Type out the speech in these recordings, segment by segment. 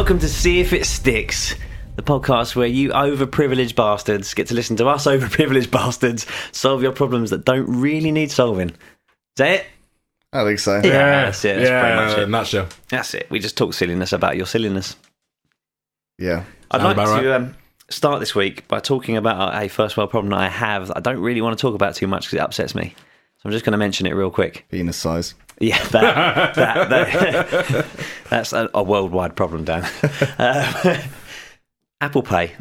welcome to See If It Sticks, the podcast where you overprivileged bastards get to listen to us overprivileged bastards solve your problems that don't really need solving. Is that it? I think so. Yeah, that's it. That's pretty much it. Nutshell. That's it. We just talk silliness about your silliness. Yeah. I'd like to start this week by talking about a first world problem that I have that I don't really want to talk about too much because it upsets me. So I'm just going to mention it real quick. Penis size. Yeah, that's a worldwide problem, Dan. Apple Pay.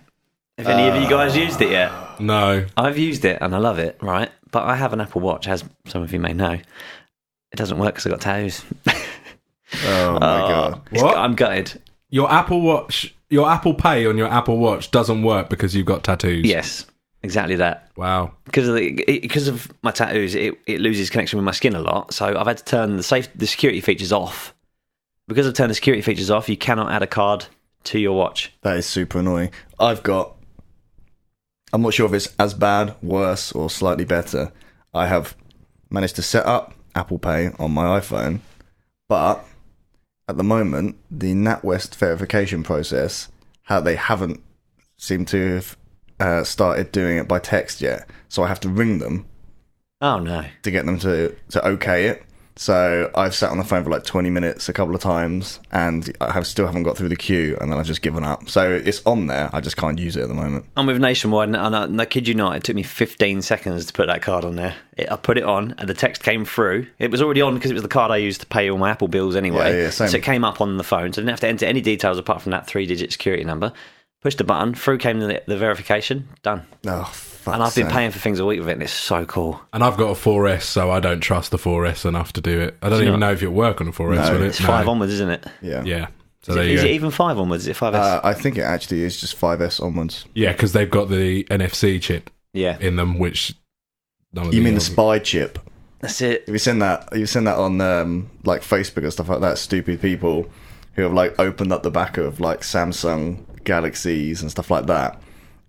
Have any of you guys used it yet? No. I've used it and I love it, right? But I have an Apple Watch, as some of you may know. It doesn't work because I've got tattoos. Oh my God. What? I'm gutted. Your Apple Watch, your Apple Pay on your Apple Watch doesn't work because you've got tattoos. Yes, exactly that. Wow. Because of my tattoos, it loses connection with my skin a lot. So I've had to turn the security features off. Because I've turned the security features off, you cannot add a card to your watch. That is super annoying. I'm not sure if it's as bad, worse, or slightly better. I have managed to set up Apple Pay on my iPhone, but at the moment, the NatWest verification process, how they haven't seemed to have started doing it by text yet. So I have to ring them. Oh no! To get them to okay it. So I've sat on the phone for like 20 minutes a couple of times, and I still haven't got through the queue, and then I've just given up. So it's on there. I just can't use it at the moment. I'm with Nationwide, and I kid you not, it took me 15 seconds to put that card on there. I put it on, and the text came through. It was already on because it was the card I used to pay all my Apple bills anyway. Yeah, same. So it came up on the phone, so I didn't have to enter any details apart from that 3-digit security number. Pushed the button, through came the verification, done. Oh, fuck. And I've been paying for things a week with it, and it's so cool. And I've got a 4S, so I don't trust the 4S enough to do it. I don't even know if it'll work on a 4S, No, will it? It's 5 onwards, isn't it? Yeah. Yeah. So Is it even 5 onwards? Is it 5S? I think it actually is just 5S onwards. Yeah, because they've got the NFC chip in them, which... You mean the spy chip? That's it. Have you seen that? You've seen that on like Facebook and stuff like that? Stupid people who have like opened up the back of like Samsung Galaxies and stuff like that,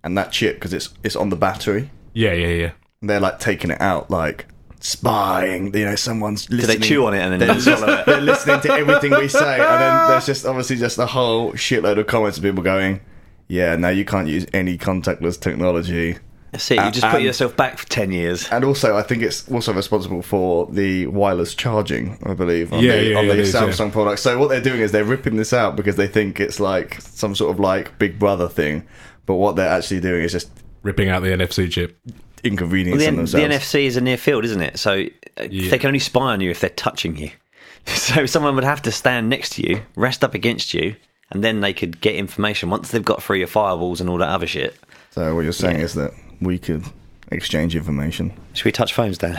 and that chip, because it's on the battery. Yeah. They're like taking it out, like spying. You know, someone's listening. Do they chew on it and then swallow it? They're listening to everything we say, and then there's just obviously just a whole shitload of comments of people going, "Yeah, now you can't use any contactless technology." That's it. You just put yourself back for 10 years. And also, I think it's also responsible for the wireless charging, I believe, on the Samsung products. So what they're doing is they're ripping this out because they think it's like some sort of like Big Brother thing. But what they're actually doing is just ripping out the NFC chip. Inconveniencing themselves. The NFC is a near field, isn't it? So they can only spy on you if they're touching you. So someone would have to stand next to you, rest up against you, and then they could get information once they've got through your firewalls and all that other shit. So what you're saying is that we could exchange information. Should we touch phones, Dan?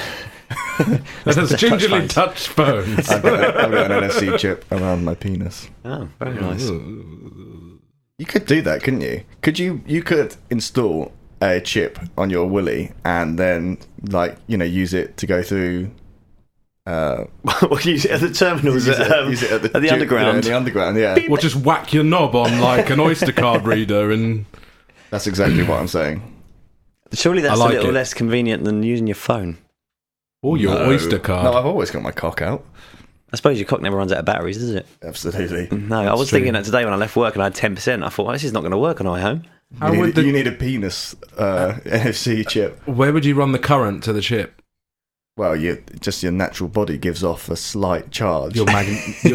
Let's gingerly touch phones. I've got an NFC chip around my penis. Oh, very nice. You could do that, couldn't you? You could install a chip on your willy and then, like, you know, use it to go through. Use it at the terminals. Use it at the underground. You know, in the underground, yeah. Or just whack your knob on like an Oyster card reader, and that's exactly what I'm saying. Surely that's a little less convenient than using your phone. Or your Oyster card. No, I've always got my cock out. I suppose your cock never runs out of batteries, does it? Absolutely. No, I was thinking that today when I left work and I had 10%. I thought, well, this is not going to work on the way home. You need a penis NFC chip. Where would you run the current to the chip? Well, your natural body gives off a slight charge. So basically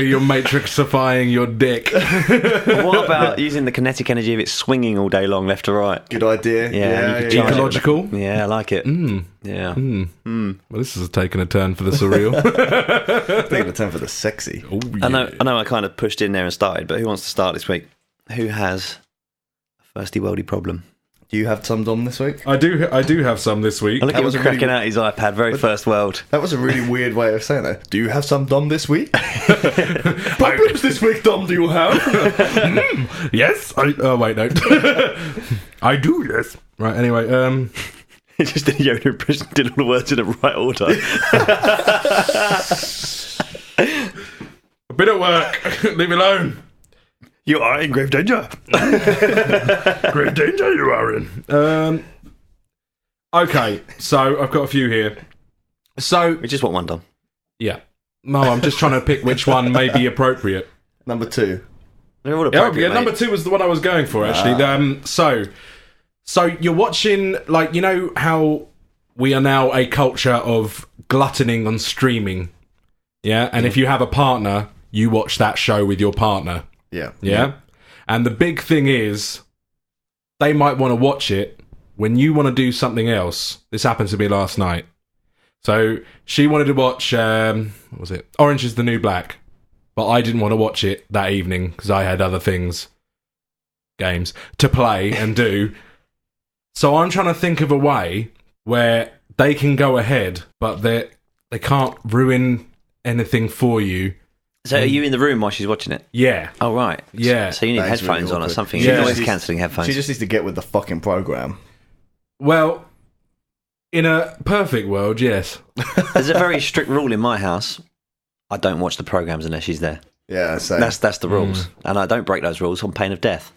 you're matrixifying your dick. What about using the kinetic energy of it swinging all day long left to right? Good idea. Yeah. Ecological. Yeah, I like it. Yeah. Well, this is taking a turn for the surreal. Taking a turn for the sexy. Oh, yeah. I know I kind of pushed in there and started, but who wants to start this week? Who has a firsty worldy problem? Do you have some, Dom, this week? I do have some this week. Look at him cracking out his iPad, very first world. That was a really weird way of saying that. Do you have some, Dom, this week? Problems this week, Dom, do you have? Yes. Oh, wait, no. I do, yes. Right, anyway. It's just a Yoda impression, did all the words in the right order. I've been at work. Leave me alone. You are in grave danger. Grave danger you are in. Okay, so I've got a few here. So we just want one, Dom. Yeah. No, I'm just trying to pick which one may be appropriate. Number 2. They're all Yeah, appropriate, mate. number 2 was the one I was going for, actually. So you're watching, like, you know how we are now a culture of gluttoning on streaming, yeah? And if you have a partner, you watch that show with your partner, Yeah. And the big thing is, they might want to watch it when you want to do something else. This happened to me last night. So she wanted to watch, what was it? Orange is the New Black. But I didn't want to watch it that evening because I had other games, to play and do. So I'm trying to think of a way where they can go ahead, but they can't ruin anything for you. So are you in the room while she's watching it? Yeah. Oh, right. Yeah. So you need That is headphones really on or awkward. something. Yeah. You're noise cancelling headphones. She just needs to get with the fucking program. Well, in a perfect world, yes. There's a very strict rule in my house. I don't watch the programmes unless she's there. Yeah, so That's the rules. And I don't break those rules on pain of death.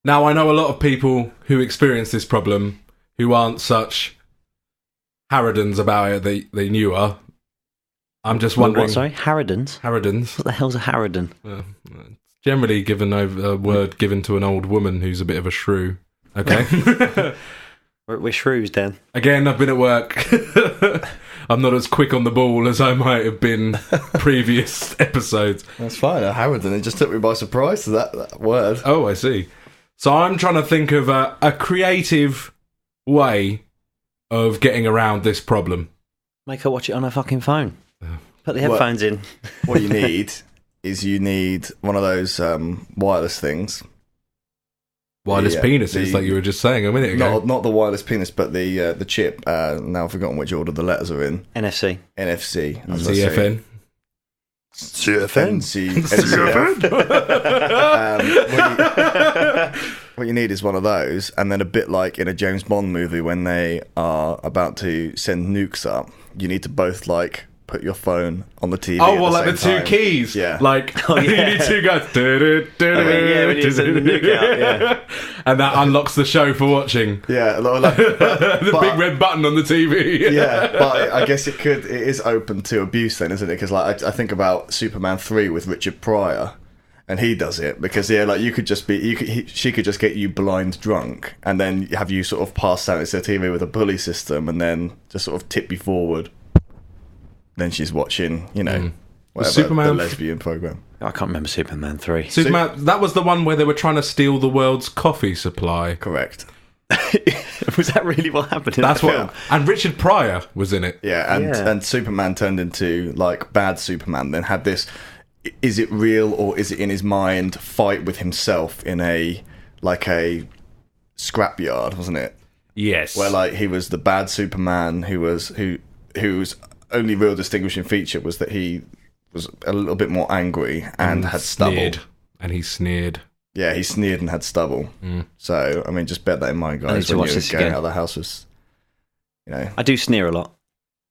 Now, I know a lot of people who experience this problem who aren't such harridans about it that they knew her. I'm just wondering... What, sorry? Harridans? Harridans. What the hell's a harridan? Generally given over a word given to an old woman who's a bit of a shrew. Okay. We're shrews, Dan. Again, I've been at work. I'm not as quick on the ball as I might have been previous episodes. that's fine. Harridan, it just took me by surprise to that word. Oh, I see. So I'm trying to think of a creative way of getting around this problem. Make her watch it on her fucking phone. Put the headphones in. What you need is one of those wireless things. Wireless penises, like you were just saying a minute ago. Not the wireless penis, but the chip. Now I've forgotten which order the letters are in. NFC. NFC. CFN. What you need is one of those, and then a bit like in a James Bond movie when they are about to send nukes up, you need to both like put your phone on the TV. Oh, well, like the same two time. keys. Yeah. Like, you need two guys. Yeah, when you send the nuke out, yeah. And that unlocks the show for watching. Yeah, The big red button on the TV. yeah, but I guess it is open to abuse then, isn't it? Because like I think about Superman 3 with Richard Pryor, and he does it because like you could just be she could just get you blind drunk and then have you sort of pass out into the TV with a pulley system and then just sort of tip you forward. Then she's watching, whatever, Superman the lesbian program. I can't remember Superman 3. Superman, that was the one where they were trying to steal the world's coffee supply. Correct. Was that really what happened in That's that what. film? And Richard Pryor was in it. Yeah, and Superman turned into like bad Superman. Then had this: is it real or is it in his mind? Fight with himself in a scrapyard, wasn't it? Yes. Where like he was the bad Superman whose only real distinguishing feature was that he was a little bit more angry and had stubble. And he sneered. Yeah, he sneered and had stubble. So I mean, just bear that in mind, I need guys. to When watch you're this going again. out of the house, was I do sneer a lot.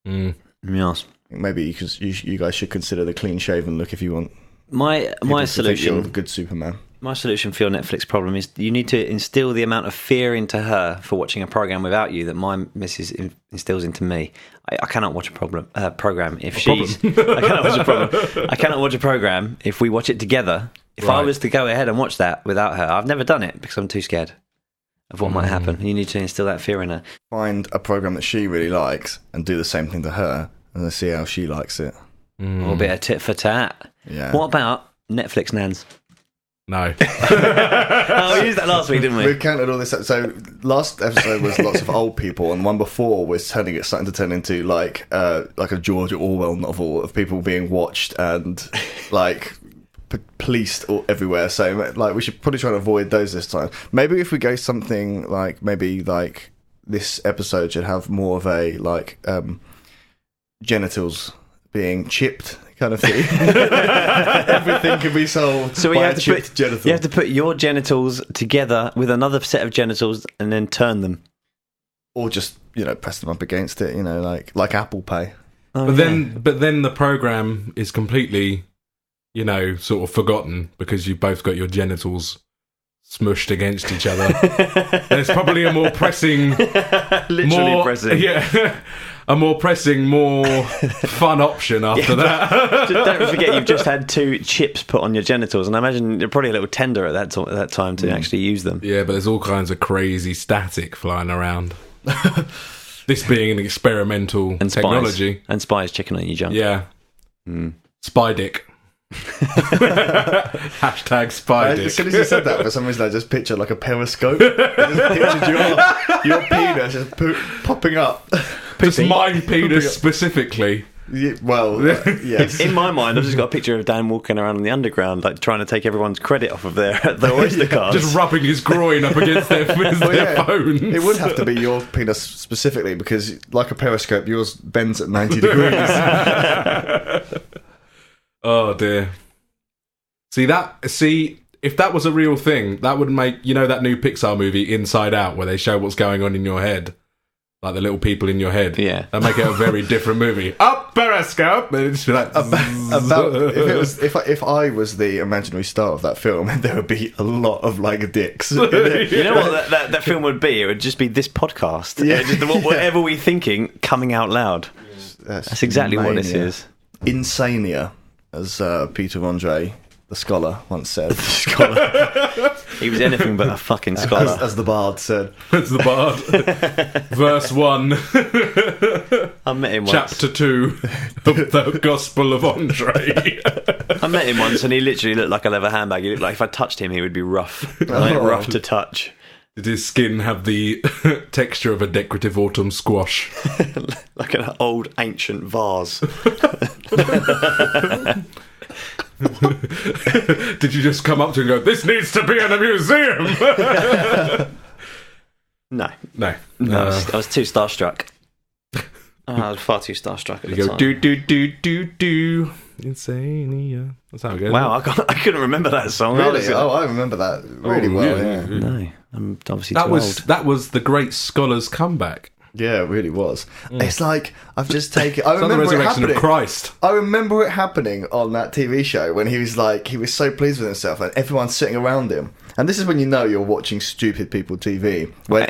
Yes. maybe you guys should consider the clean shaven look if you want. My people to think you're a solution. good Superman. My solution for your Netflix problem is you need to instill the amount of fear into her for watching a program without you that my missus instills into me. I cannot watch a program if she's. I cannot watch a problem. I cannot watch a program if we watch it together. If I was to go ahead and watch that without her, I've never done it because I'm too scared of what might happen. You need to instill that fear in her. Find a program that she really likes and do the same thing to her, and then see how she likes it. Or a bit of tit for tat. Yeah. What about Netflix nans? No. Oh, we used that last week, didn't we? We counted all this. So last episode was lots of old people, and one before was starting to turn into like a George Orwell novel of people being watched and like policed everywhere. So like we should probably try and avoid those this time. Maybe if we go something like this episode should have more of a genitals being chipped kind of thing. Everything can be solved. So by you a have to chipped genital. You have to put your genitals together with another set of genitals and then turn them. Or just press them up against it. Like Apple Pay. Oh, But then the program is completely, sort of forgotten because you've both got your genitals smushed against each other. There's probably a more pressing, Literally pressing. Yeah, a more pressing, more fun option after that. Don't forget, you've just had 2 chips put on your genitals, and I imagine you're probably a little tender at that time to actually use them. Yeah, but there's all kinds of crazy static flying around. This being an experimental technology. And spies checking on your junk. Yeah. Spy dick. Hashtag spy dick. As soon as you said that, for some reason I just pictured like a periscope. I just pictured your penis just popping up. It's my penis specifically. Yeah, well, yes. In my mind, I've just got a picture of Dan walking around in the underground, like trying to take everyone's credit off of their Oyster cards. Just rubbing his groin up against their phones. It would have to be your penis specifically, because like a periscope, yours bends at 90 degrees. Oh dear. See, if that was a real thing, that would make, that new Pixar movie Inside Out, where they show what's going on in your head, like the little people in your head. Yeah, that'd make it a very different movie. Up periscope, and it'd just be like if I was the imaginary star of that film, there would be a lot of like dicks. You know what that film would be? It would just be this podcast. Yeah. Just whatever we're thinking coming out loud. That's exactly what this is. Insania, as Peter Andre, the scholar, once said. He was anything but a fucking scholar. As the bard said. As the bard. Verse 1. I met him once. Chapter 2 of the Gospel of Andre. I met him once and he literally looked like a leather handbag. He looked like if I touched him, he would be rough. Rough to touch. Did his skin have the texture of a decorative autumn squash? Like an old ancient vase. Did you just come up to him and go, this needs to be in a museum? No. I was too starstruck. I was far too starstruck at the time. Do Insania. That's how it goes. Wow, I couldn't remember that song. Really? I remember that really well. Yeah. No, I'm obviously too old. That was the great scholar's comeback. Yeah, it really was. It's like I've just taken. I It's like remember the it resurrection happening. of Christ. I remember it happening on that TV show when he was so pleased with himself and everyone's sitting around him. And this is when you know you're watching stupid people TV. When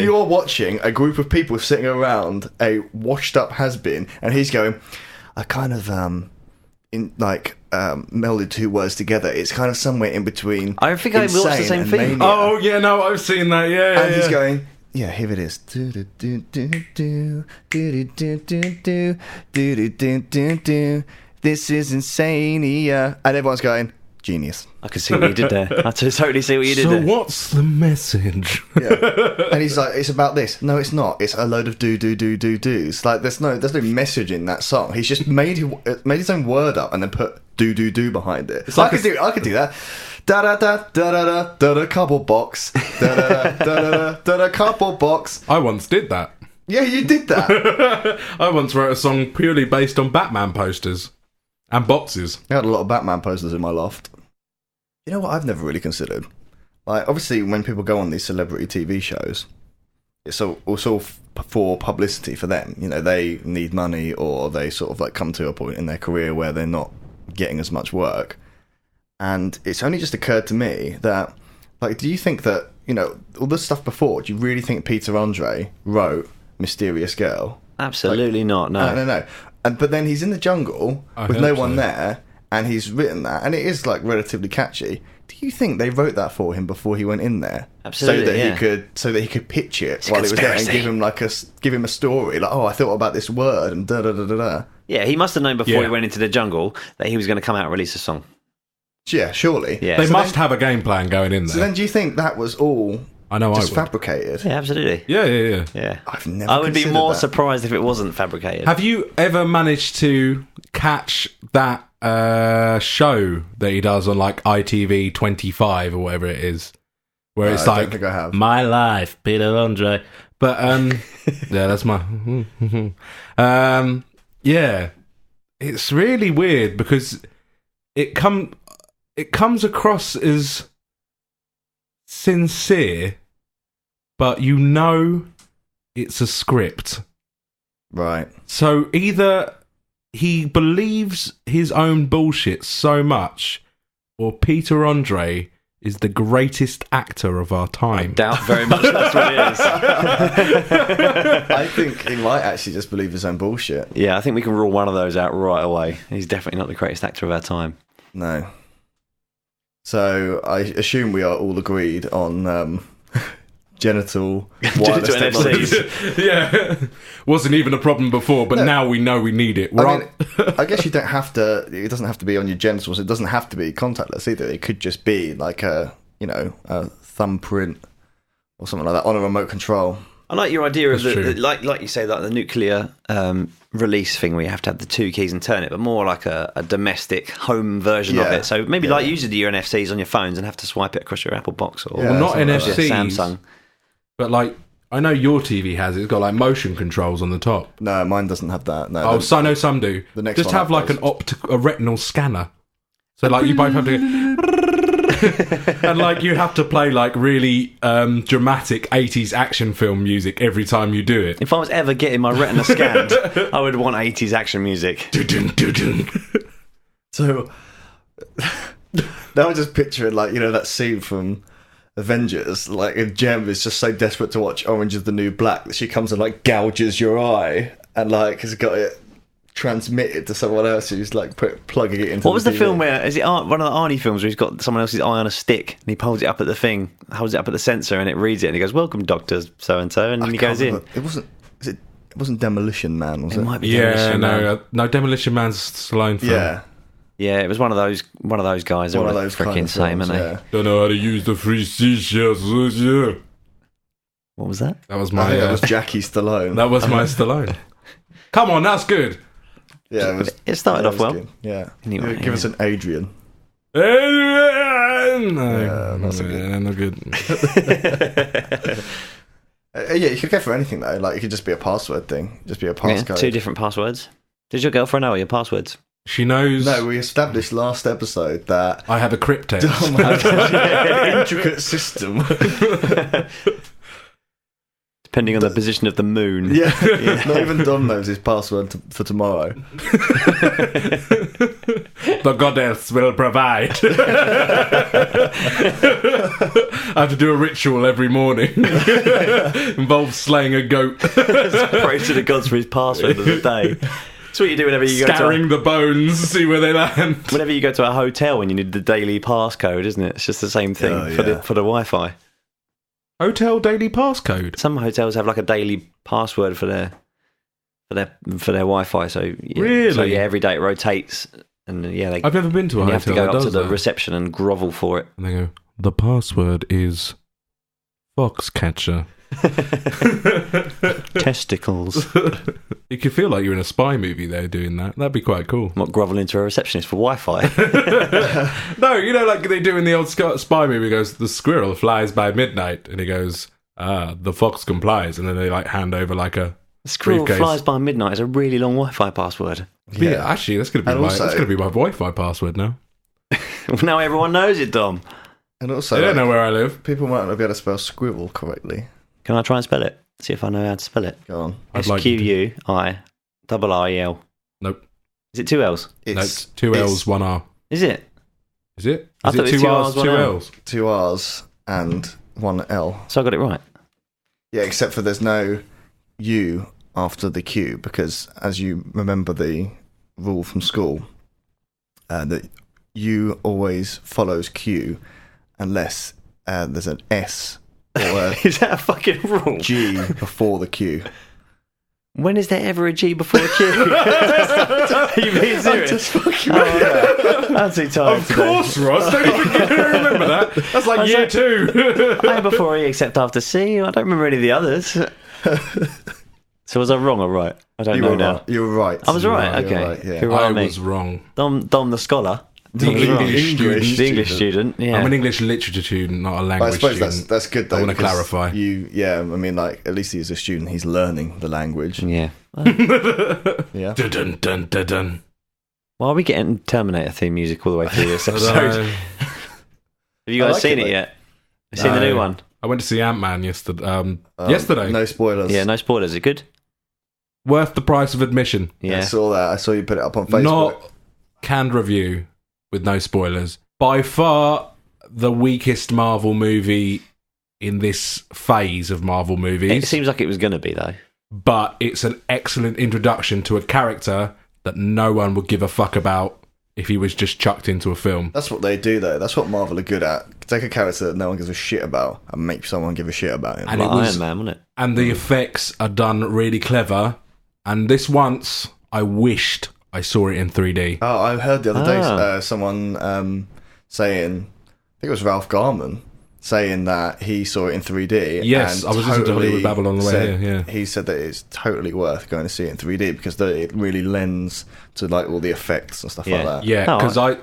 you're watching a group of people sitting around a washed up has-been, and he's going, I kind of melded 2 words together. It's kind of somewhere in between. I think I watched the same thing. Mania. Oh yeah, no, I've seen that. Yeah, and he's going. Yeah, here it is. This is Insania. And everyone's going, genius. I could see what you did there. I totally see what you did so there. what's the message? Yeah. And he's like, it's about this. No, it's not. It's a load of do's. Like, there's no message in that song. He's just made his own word up and then put do behind it. I could do that. Da da da da da da da couple box. Da da da da da couple box. I once did that. Yeah, you did that. I once wrote a song purely based on Batman posters and boxes. I had a lot of Batman posters in my loft. You know what I've never really considered? Like, obviously, when people go on these celebrity TV shows, it's all for publicity for them. You know, they need money, or they sort of like come to a point in their career where they're not getting as much work. And it's only just occurred to me that, like, do you think that, all the stuff before, do you really think Peter Andre wrote Mysterious Girl? Absolutely not, no. No. But then he's in the jungle with no one there, and he's written that, and it is, like, relatively catchy. Do you think they wrote that for him before he went in there? Absolutely, so that he could pitch it while he was there and give him a story, like, oh, I thought about this word, and da-da-da-da-da. Yeah, he must have known before he went into the jungle that he was going to come out and release a song. Yeah, surely. Yeah. They must have a game plan going in there. So then do you think that was all just fabricated? Yeah, absolutely. Yeah. I would be more surprised if it wasn't fabricated. Have you ever managed to catch that show that he does on like ITV 25 or whatever it is? Where it's like, I don't think I have. My Life, Peter Andre. But, yeah, that's my... yeah. It's really weird because it comes across as sincere, but it's a script. Right. So either he believes his own bullshit so much, or Peter Andre is the greatest actor of our time. Doubt very much that's what it is. I think he might actually just believe his own bullshit. Yeah, I think we can rule one of those out right away. He's definitely not the greatest actor of our time. No. So I assume we are all agreed on genital wireless Genital technology. Yeah. Wasn't even a problem before, but now we know we need it. I guess you don't have to. It doesn't have to be on your genitals. It doesn't have to be contactless either. It could just be like a thumbprint or something like that on a remote control. I like your idea of That's true. like you say, like the nuclear release thing where you have to have the 2 keys and turn it, but more like a domestic home version of it. So maybe like using your NFCs on your phones and have to swipe it across your Apple Box or Well, not something like that. NFCs, Samsung. but like I know your TV has it. It's got like motion controls on the top. No, mine doesn't have that. No, Oh, so I know some do. the next Just one have up like does. a retinal scanner. So like you both have to and like you have to play like really dramatic 80s action film music every time you do it. If I was ever getting my retina scanned, I would want 80s action music. So now I'm just picturing like that scene from Avengers, like if Jem is just so desperate to watch Orange is the New Black that she comes and like gouges your eye and like has got it transmitted to someone else who's like plugging it into. What was the TV. film where is it one of the Arnie films where he's got someone else's eye on a stick and he holds it up at the thing, holds it up at the sensor and it reads it and he goes, "Welcome, Doctor so and so," and then he goes in. It wasn't. It wasn't Demolition Man, was it? It might be Yeah, Demolition Man. no, Demolition Man's Stallone film. Yeah, Yeah, it was one of those guys. They're one of all those freaking kind of same, films, aren't they? yeah. Don't know how to use the free seashells. Yeah. What was that? That was I my think that was Jackie Stallone. that was my Stallone. Come on, that's good. Yeah, It started that off was well. good. Yeah, Anyway, give us an Adrian. No, that's a good- no good. Yeah, you could go for anything though. Like it could just be a password thing, just be a Yeah, passcode. 2 different passwords. Does your girlfriend know your passwords? She knows No, we established last episode that I have a cryptex. Dom has an intricate system. Depending on the position of the moon. Yeah, not even Dom knows his password for tomorrow. The goddess will provide. I have to do a ritual every morning. Involves slaying a goat, Pray to the gods for his password of the day. That's what you do whenever you scattering the bones, see where they land. whenever you go to a hotel and you need the daily passcode, isn't it? It's just the same thing Oh, for yeah. the Wi-Fi. Hotel daily passcode. Some hotels have like a daily password for their Wi-Fi. So yeah, Really? so yeah, every day it rotates, and yeah, I've never been to a and you have to hotel go that up to does the that. reception and grovel for it. And they go, the password is Foxcatcher. Testicles. You could feel like you're in a spy movie there doing that. That'd be quite cool. Not groveling to a receptionist for Wi-Fi. No, like they do in the old spy movie. He goes, the squirrel flies by midnight. And he goes, the fox complies. And then they like hand over like a Squirrel briefcase. flies by midnight is a really long Wi-Fi password. Yeah, actually, that's going to be And also- my Wi-Fi password now. Now everyone knows it, Dom. And also, They don't know where I live. people might not be able to spell squirrel correctly. Can I try and spell it? See if I know how to spell it. Go on. I'd like you to. SQUIRREL. Nope. Is it 2 L's? Nope. 2 L's, 1 R. Is it? Is it? I Is thought it it was 2 2 R's, R's, 2 1 R. L's? 2 R's and 1 L. So I got it right. Yeah, except for there's no U after the Q, because as you remember the rule from school, that U always follows Q unless there's an S or a Is that a fucking rule? G before the Q. When is there ever a G before a Q? Are you being serious? Just fucking I'm too tired Of today. course, Ross. Don't even remember that. That's like That's year like- 2. I am before E except after C. I don't remember any of the others. So was I wrong or right? I don't You know were now. right. You were right. I was right, You were okay. right, yeah. Who I are me? was wrong. Dom the scholar. The Dom was wrong. English student. The English student, yeah. I'm an English literature student, not a But I language suppose student. that's good though. I wanna because clarify. Yeah, I mean, like at least he's a student. He's learning the language. Yeah. Yeah. Dun, dun, dun, dun, dun. Why are we getting Terminator theme music all the way through this I episode? don't know. Have you guys I like seen it, it mate. yet? Have you seen the new No. one? I went to see Ant-Man yesterday. Yesterday. No spoilers. Yeah, no spoilers. Is it good? Worth the price of admission. Yeah. I saw that. I saw you put it up on Facebook. Not canned review with no spoilers. By far the weakest Marvel movie in this phase of Marvel movies. It seems like it was going to be, though. But it's an excellent introduction to a character that no one would give a fuck about if he was just chucked into a film. That's what they do, though. That's what Marvel are good at. Take a character that no one gives a shit about and make someone give a shit about him. And like it was, Iron Man, wasn't it? And the effects are done really clever. And this once, I wished I saw it in 3D. Oh, I heard the other day someone saying, I think it was Ralph Garman, saying that he saw it in 3D. Yes, and I was listening to Hollywood Babble on the way here. Yeah. He said that it's totally worth going to see it in 3D because it really lends to like all the effects and stuff like that. Yeah, because I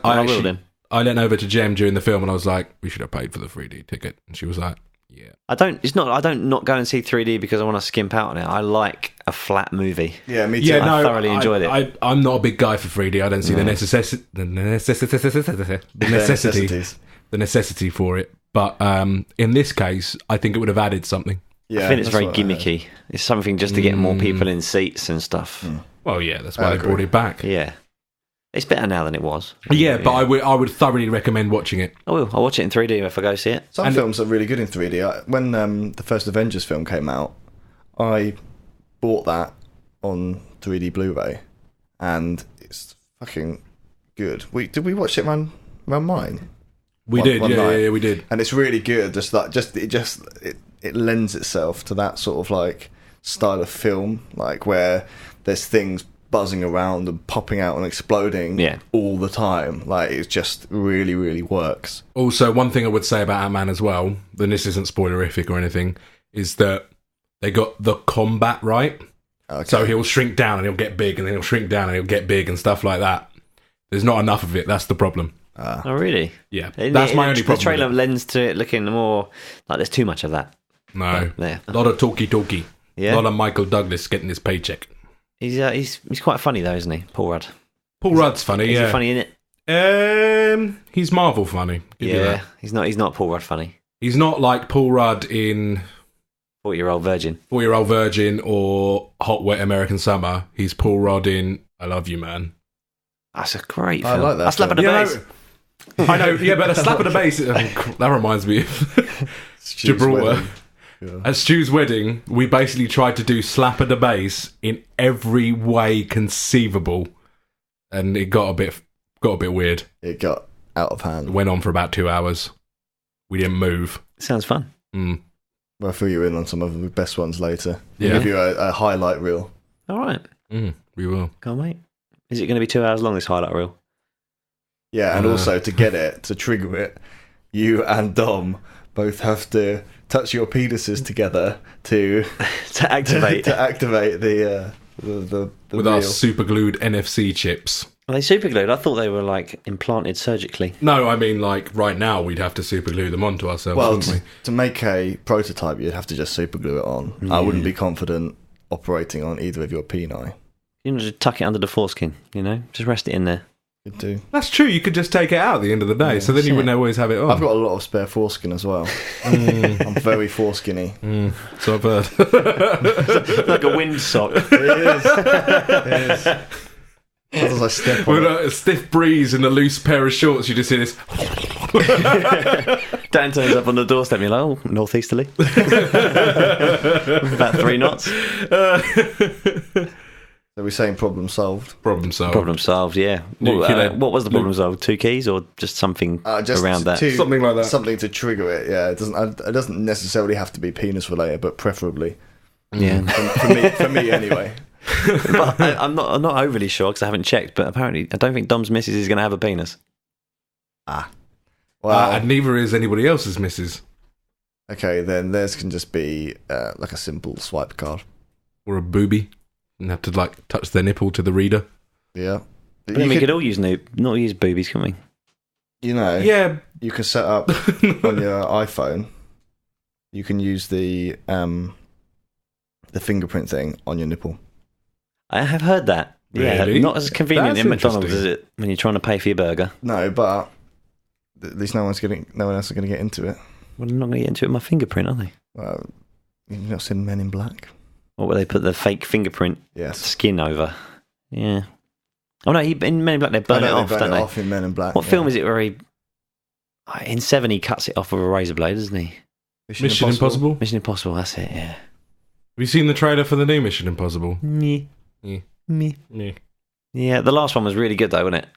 leant over to Jem during the film and I was like, we should have paid for the 3D ticket. And she was like, yeah. I don't not go and see 3D because I want to skimp out on it. I like a flat movie. Yeah, me too. Yeah, no, I thoroughly enjoyed it. I'm not a big guy for 3D. I don't see the necessity for it. But in this case, I think it would have added something. Yeah, I think it's very gimmicky. It's something just to get more people in seats and stuff. Well, yeah, that's why they brought it back. Yeah. It's better now than it was. Yeah, but I would thoroughly recommend watching it. I will. I'll watch it in 3D if I go see it. Some films are really good in 3D. When the first Avengers film came out, I bought that on 3D Blu-ray, and it's fucking good. Did we watch it around mine? We did, we did. And it's really good. It lends itself to that sort of like style of film, like where there's things buzzing around and popping out and exploding all the time. Like it just really, really works. Also, one thing I would say about Ant-Man as well, and this isn't spoilerific or anything, is that they got the combat right. Okay. So he'll shrink down and he'll get big, and then he'll shrink down and he'll get big and stuff like that. There's not enough of it. That's the problem. Oh, really? Yeah. That's my only problem. The trailer lends to it looking more like there's too much of that. No. A lot of talky. Yeah. A lot of Michael Douglas getting his paycheck. He's quite funny though, isn't he? Paul Rudd. Paul Rudd's funny. Is he funny in it? He's Marvel funny. Yeah, he's not Paul Rudd funny. He's not like Paul Rudd in 40-Year-Old Virgin. 40-Year-Old Virgin or Hot Wet American Summer. He's Paul Rudd in I Love You, Man. That's a great film. I like that. A slap at the base. I know, yeah, but a slap at the base. That reminds me of Gibraltar. Yeah. At Stu's wedding, we basically tried to do slap at the base in every way conceivable, and it got a bit weird. It got out of hand. It went on for about 2 hours. We didn't move. Sounds fun. I'll fill you in on some of the best ones later. Yeah. We'll give you a highlight reel. All right. We will. Can't wait. Is it going to be 2 hours long, this highlight reel? Yeah, and also to get it, to trigger it, you and Dom both have to touch your penises together to activate the with reel. Our super glued NFC chips. Are they super glued? I thought they were like implanted surgically. No, I mean like right now we'd have to super glue them onto ourselves. Well, wouldn't we? To make a prototype, you'd have to just super glue it on. I wouldn't be confident operating on either of your peni. You know, just tuck it under the foreskin. Just rest it in there. Could do. That's true. You could just take it out at the end of the day, so then you wouldn't always have it on. I've got a lot of spare foreskin as well. I'm very foreskinny. So I've heard. Like a windsock. It is. As I step on with a stiff breeze and a loose pair of shorts, you just see this. Dan turns up on the doorstep and you're like, oh, northeasterly. About 3 knots. So we're saying problem solved. Problem solved. Problem solved, yeah. What was the problem solved? 2 keys or just something around that? Something like that. Something to trigger it, yeah. It doesn't necessarily have to be penis related, but preferably. Yeah. For me anyway. But I'm not overly sure because I haven't checked, but apparently I don't think Dom's missus is going to have a penis. Well, and neither is anybody else's missus. Okay, then theirs can just be like a simple swipe card. Or a boobie. And have to like touch their nipple to the reader. Yeah. But then we could all use boobies, couldn't we? Yeah. You can set up on your iPhone. You can use the fingerprint thing on your nipple. I have heard that. Really? Yeah, not as convenient That's in McDonald's as it when you're trying to pay for your burger. No, but at least no one else is going to get into it. Well, I'm not going to get into it with my fingerprint, are they? Well, you've not seen Men in Black. Or where they put the fake fingerprint skin over. Yeah. Oh no, in Men in Black they burn it off, don't they? Off in Men in Black. What film is it where he In 7, he cuts it off with a razor blade, doesn't he? Mission Impossible? Mission Impossible, that's it, yeah. Have you seen the trailer for the new Mission Impossible? Me. Yeah. Me. Yeah. Yeah, the last one was really good, though, wasn't it?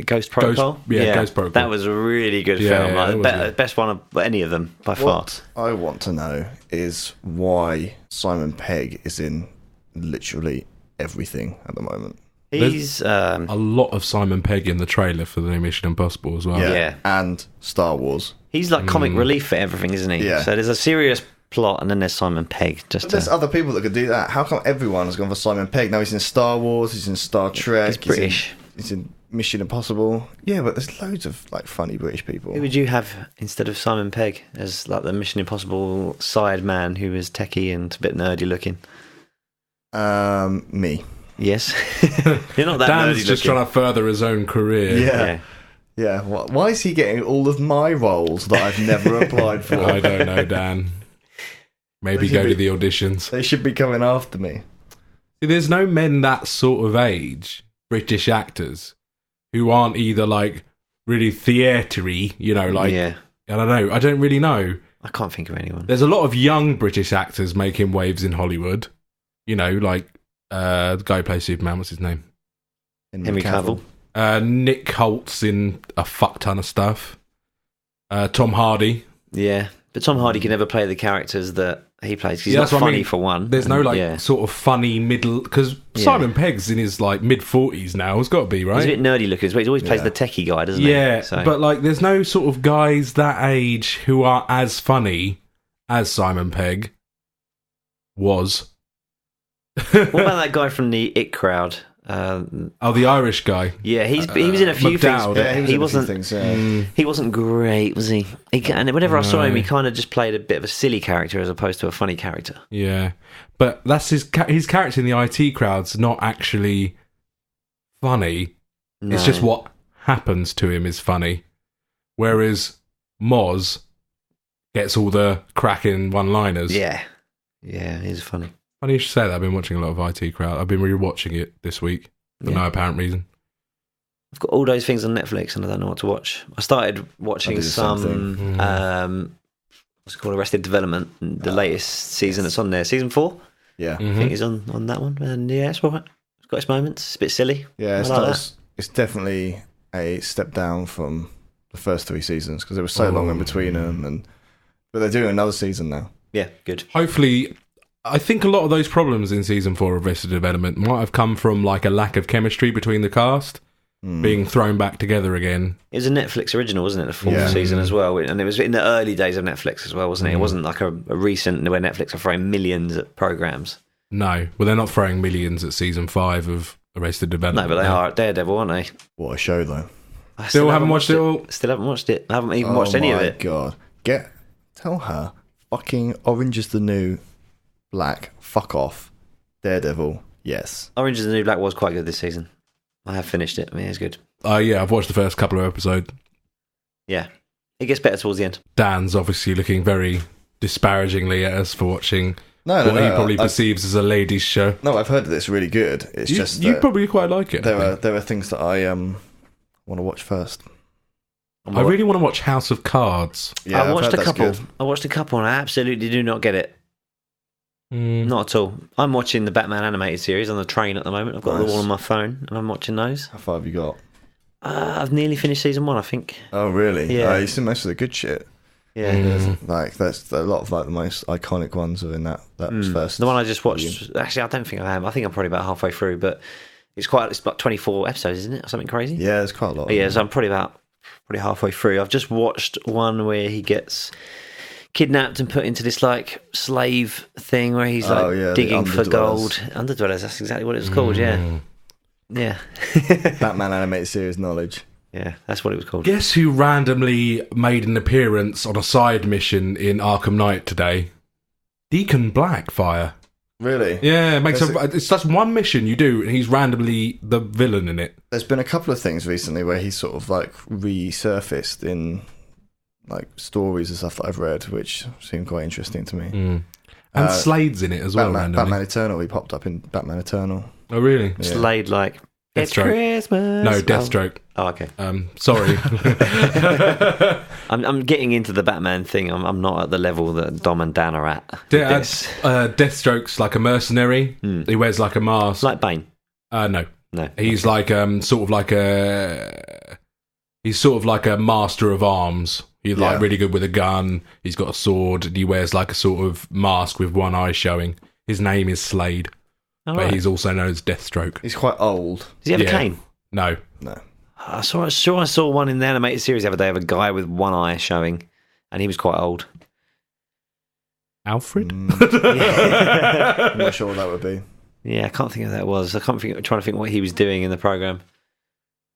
Ghost Protocol? Ghost Protocol. That was a really good film. Best one of any of them, by far. What I want to know is why Simon Pegg is in literally everything at the moment. He's a lot of Simon Pegg in the trailer for the new Mission Impossible as well. Yeah. And Star Wars. He's like comic relief for everything, isn't he? Yeah. So there's a serious plot, and then there's Simon Pegg. There's other people that could do that. How come everyone has gone for Simon Pegg? Now he's in Star Wars, he's in Star Trek. He's British. He's in Mission Impossible. Yeah, but there's loads of like funny British people. Who would you have instead of Simon Pegg as like the Mission Impossible side man who is techie and a bit nerdy looking? Me. Yes. You're not that Dan's nerdy just looking. trying to further his own career. Yeah. Why is he getting all of my roles that I've never applied for? I don't know, Dan. Maybe go to the auditions. They should be coming after me. See, there's no men that sort of age, British actors, who aren't either like really theatre-y, I don't know. I don't really know. I can't think of anyone. There's a lot of young British actors making waves in Hollywood. The guy who plays Superman, what's his name? Henry Cavill. Nick Holt's in a fuck ton of stuff. Tom Hardy. Yeah, but Tom Hardy can never play the characters that he plays. He's not funny for one. There's no sort of funny middle, because Simon Pegg's in his like mid-40s now. It's got to be, right? He's a bit nerdy looking, but he always plays the techie guy, doesn't he? Yeah, but like there's no sort of guys that age who are as funny as Simon Pegg was. What about that guy from the It Crowd? The Irish guy. Yeah, he was in a few McDowd. things, but Yeah, he wasn't. He wasn't great, was he? And whenever I saw him, he kind of just played a bit of a silly character as opposed to a funny character. Yeah, but that's his character in the IT Crowd's not actually funny. No. It's just what happens to him is funny, whereas Moz gets all the cracking one-liners. Yeah, he's funny. Funny you should say that. I've been watching a lot of IT Crowd. I've been rewatching it this week for no apparent reason. I've got all those things on Netflix and I don't know what to watch. I started watching some what's it called, Arrested Development, the latest season that's on there. Season 4? Yeah. I think it's on that one. And yeah, it's all right. It's got its moments. It's a bit silly. Yeah, it's definitely a step down from the first 3 seasons because there was so long in between them. But they're doing another season now. Yeah, good. Hopefully, I think a lot of those problems in season 4 of Arrested Development might have come from like a lack of chemistry between the cast being thrown back together again. It was a Netflix original, wasn't it? The 4th season as well, and it was in the early days of Netflix as well, wasn't it? It wasn't like a recent where Netflix are throwing millions at programs. No, well, they're not throwing millions at season 5 of Arrested Development. No, but they are at Daredevil, aren't they? What a show, though! I still haven't watched it all. Still haven't watched it. I haven't even watched any of it. Oh my god! Tell her, fucking Orange is the New Black. Fuck off, Daredevil. Yes, Orange is the New Black was quite good this season. I have finished it. I mean, it's good. Yeah, I've watched the first couple of episodes. Yeah, it gets better towards the end. Dan's obviously looking very disparagingly at us for watching what he probably perceives as a ladies' show. No, I've heard that it's really good. It's just you probably quite like it. There are things that I want to watch first. I really want to watch House of Cards. Yeah, I watched a couple. I watched a couple, and I absolutely do not get it. Not at all. I'm watching the Batman animated series on the train at the moment. I've got them all on my phone, and I'm watching those. How far have you got? I've nearly finished season 1, I think. Oh, really? Yeah. You see most of the good shit. Yeah. Like that's a lot of like the most iconic ones are in that first. The one I just watched. Actually, I don't think I am. I think I'm probably about halfway through, but it's about 24 episodes, isn't it, or something crazy? Yeah, there's quite a lot. So I'm probably halfway through. I've just watched one where he gets kidnapped and put into this like slave thing where he's like digging for gold. Underdwellers, that's exactly what it was called. Yeah. Batman animated series knowledge. Yeah, that's what it was called. Guess who randomly made an appearance on a side mission in Arkham Knight today? Deacon Blackfire. Really? Yeah, it's just one mission you do, and he's randomly the villain in it. There's been a couple of things recently where he's sort of like resurfaced in like stories and stuff that I've read, which seem quite interesting to me. And Slade's in it as well. Batman Eternal. He popped up in Batman Eternal. Oh, really? Slade, like It's Deathstroke. Christmas. No, Deathstroke. Oh, okay. Sorry. I'm getting into the Batman thing. I'm not at the level that Dom and Dan are at. Deathstroke's like a mercenary. He wears like a mask. Like Bane. No. No. He's like sort of like a master of arms. He's like really good with a gun. He's got a sword. And he wears like a sort of mask with one eye showing. His name is Slade, but he's also known as Deathstroke. He's quite old. Does he have a cane? No. I saw one in the animated series the other day of a guy with one eye showing, and he was quite old. Alfred? I'm not sure what that would be. Yeah, I can't think of who that was. I'm trying to think what he was doing in the program.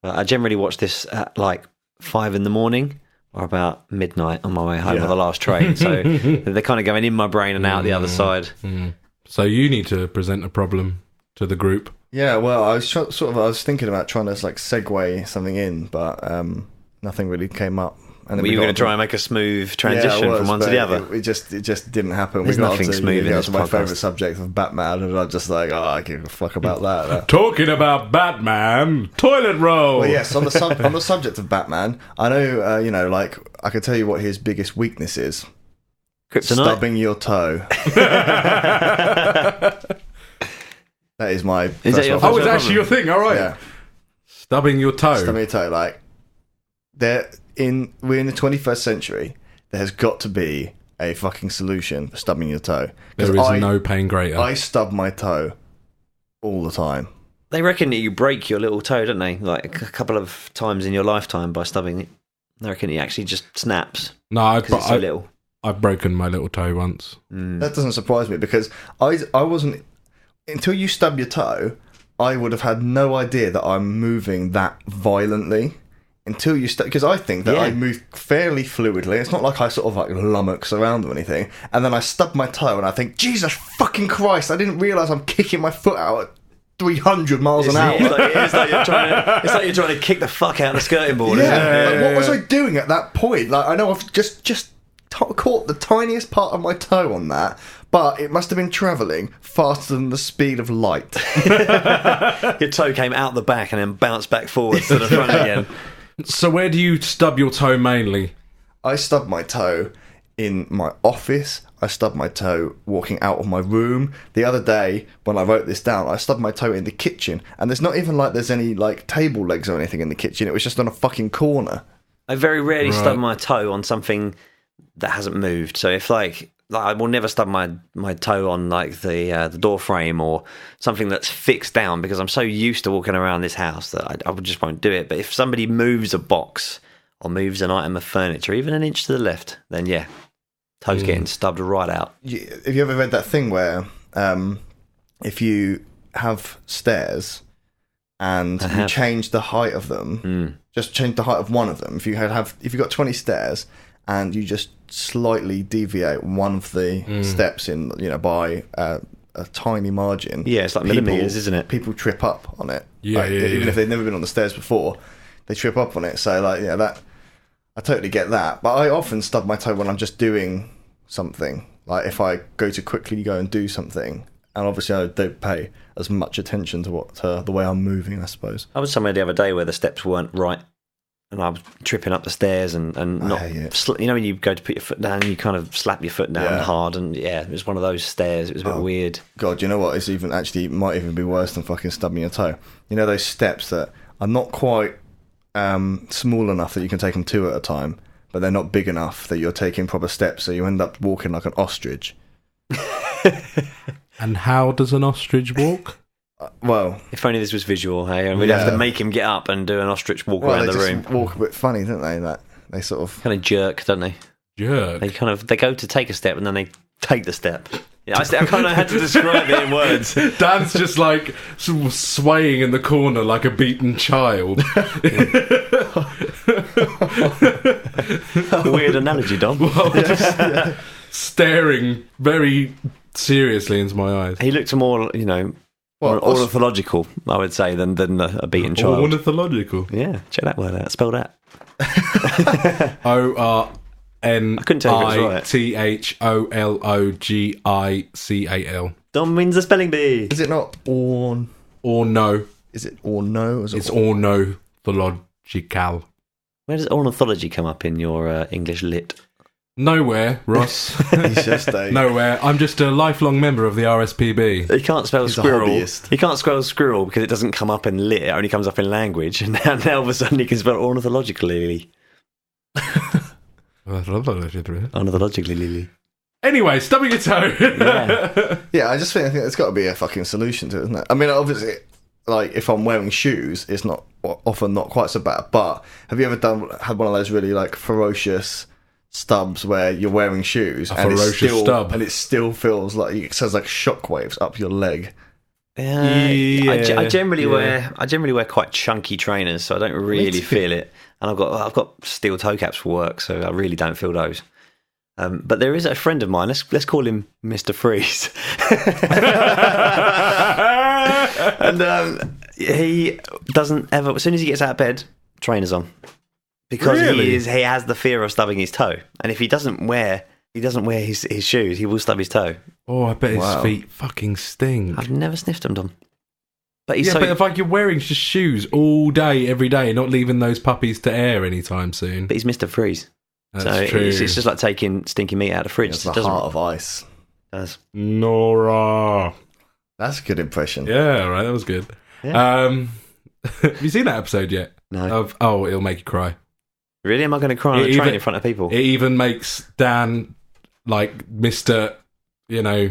But I generally watch this at like 5 a.m. or about midnight on my way home on the last train. So they're kind of going in my brain and out the other side. So you need to present a problem to the group. Yeah, well, I was thinking about trying to like segue something in, but nothing really came up. And then you were going to try and make a smooth transition from one to the other. It just didn't happen. There's nothing smooth in this my podcast. favourite subject of Batman, and I'm just like, I give a fuck about that. Talking about Batman, toilet roll. Well, yes, on the subject of Batman, I know, like I can tell you what his biggest weakness is: Kryptonite. Stubbing your toe. That is my. Is that your Oh, it's actually your thing. All right. Yeah. Stubbing your toe. Stubbing your toe, like we're in the 21st century. There has got to be a fucking solution for stubbing your toe. There is no pain greater. I stub my toe all the time. They reckon that you break your little toe, don't they? Like a couple of times in your lifetime by stubbing it. They reckon it actually just snaps. No, because it's so little. I've broken my little toe once. That doesn't surprise me because I wasn't until you stub your toe. I would have had no idea that I'm moving that violently until you stub. Because I think that I move fairly fluidly. It's not like I sort of like lummox around or anything. And then I stub my toe and I think, Jesus fucking Christ! I didn't realise I'm kicking my foot out at 300 miles an hour. It's like you're trying to kick the fuck out of the skirting board. Yeah. Like, what was I doing at that point? Like, I know I've just caught the tiniest part of my toe on that, but it must have been travelling faster than the speed of light. Your toe came out the back and then bounced back forwards to the front again. So where do you stub your toe mainly? I stubbed my toe in my office. I stubbed my toe walking out of my room. The other day, when I wrote this down, I stubbed my toe in the kitchen. And there's not even like there's any like table legs or anything in the kitchen. It was just on a fucking corner. I very rarely stub my toe on something that hasn't moved. So if like I will never stub my toe on like the door frame or something that's fixed down because I'm so used to walking around this house that I just won't do it. But if somebody moves a box or moves an item of furniture even an inch to the left, then yeah, toes getting stubbed right out. Have you ever read that thing where if you have stairs and you change the height of them, just change the height of one of them. If you've got 20 stairs and you just slightly deviate one of the steps in, by a tiny margin. Yeah, it's like millimeters, isn't it? People trip up on it. Yeah, even if they've never been on the stairs before, they trip up on it. So, that I totally get that. But I often stub my toe when I'm just doing something. Like if I go to quickly go and do something, and obviously I don't pay as much attention to the way I'm moving, I suppose. I was somewhere the other day where the steps weren't right. And I was tripping up the stairs and not, when you go to put your foot down, you kind of slap your foot down hard, and it was one of those stairs. It was a bit weird. God, you know what? It might even be worse than fucking stubbing your toe. You know those steps that are not quite small enough that you can take them two at a time, but they're not big enough that you're taking proper steps, so you end up walking like an ostrich. And how does an ostrich walk? Well, if only this was visual, hey, and we'd have to make him get up and do an ostrich walk around the room. Walk a bit funny, don't they? That they sort of kind of jerk, don't they? Jerk. They go to take a step and then they take the step. Yeah, I kind of know how to describe it in words. Dan's just like sort of swaying in the corner like a beaten child. Weird analogy, Dom. Well, staring very seriously into my eyes. He looked more, ornithological, I would say, than a beaten child. Ornithological? Yeah, check that word out. Spell that. ORNITHOLOGICAL. Dom wins the spelling bee. Is it not orn? Or no. Is it orno? It's ornithological. Where does ornithology come up in your English lit? Nowhere, Ross. He's just Nowhere. I'm just a lifelong member of the RSPB. He can't spell He's a squirrel. hobbyist. He can't spell squirrel because it doesn't come up in lit. It only comes up in language. And now all of a sudden he can spell ornithologically. Ornithologically. Anyway, stubbing your toe. Yeah, I think there's got to be a fucking solution to it, isn't it? I mean, obviously, like if I'm wearing shoes, it's often not quite so bad. But have you ever had one of those really like ferocious stubs where you're wearing shoes and it still feels like it sounds like shockwaves up your leg? I generally wear quite chunky trainers, so I don't really feel it. And I've got steel toe caps for work, so I really don't feel those. But there is a friend of mine. Let's call him Mr. Freeze, and he doesn't ever. As soon as he gets out of bed, trainers on, because he has the fear of stubbing his toe, and if he doesn't wear his shoes, he will stub his toe. Oh, I bet his feet fucking stink. I've never sniffed them, Dom. But but if like you're wearing just shoes all day, every day, not leaving those puppies to air anytime soon. But he's Mr. Freeze. That's true. It's just like taking stinky meat out of the fridge. It's the heart of ice. Does. Nora. That's a good impression. Yeah, right. That was good. Yeah. Have you seen that episode yet? No. It'll make you cry. Really? Am I going to cry on a train in front of people? It even makes Dan, like Mr. No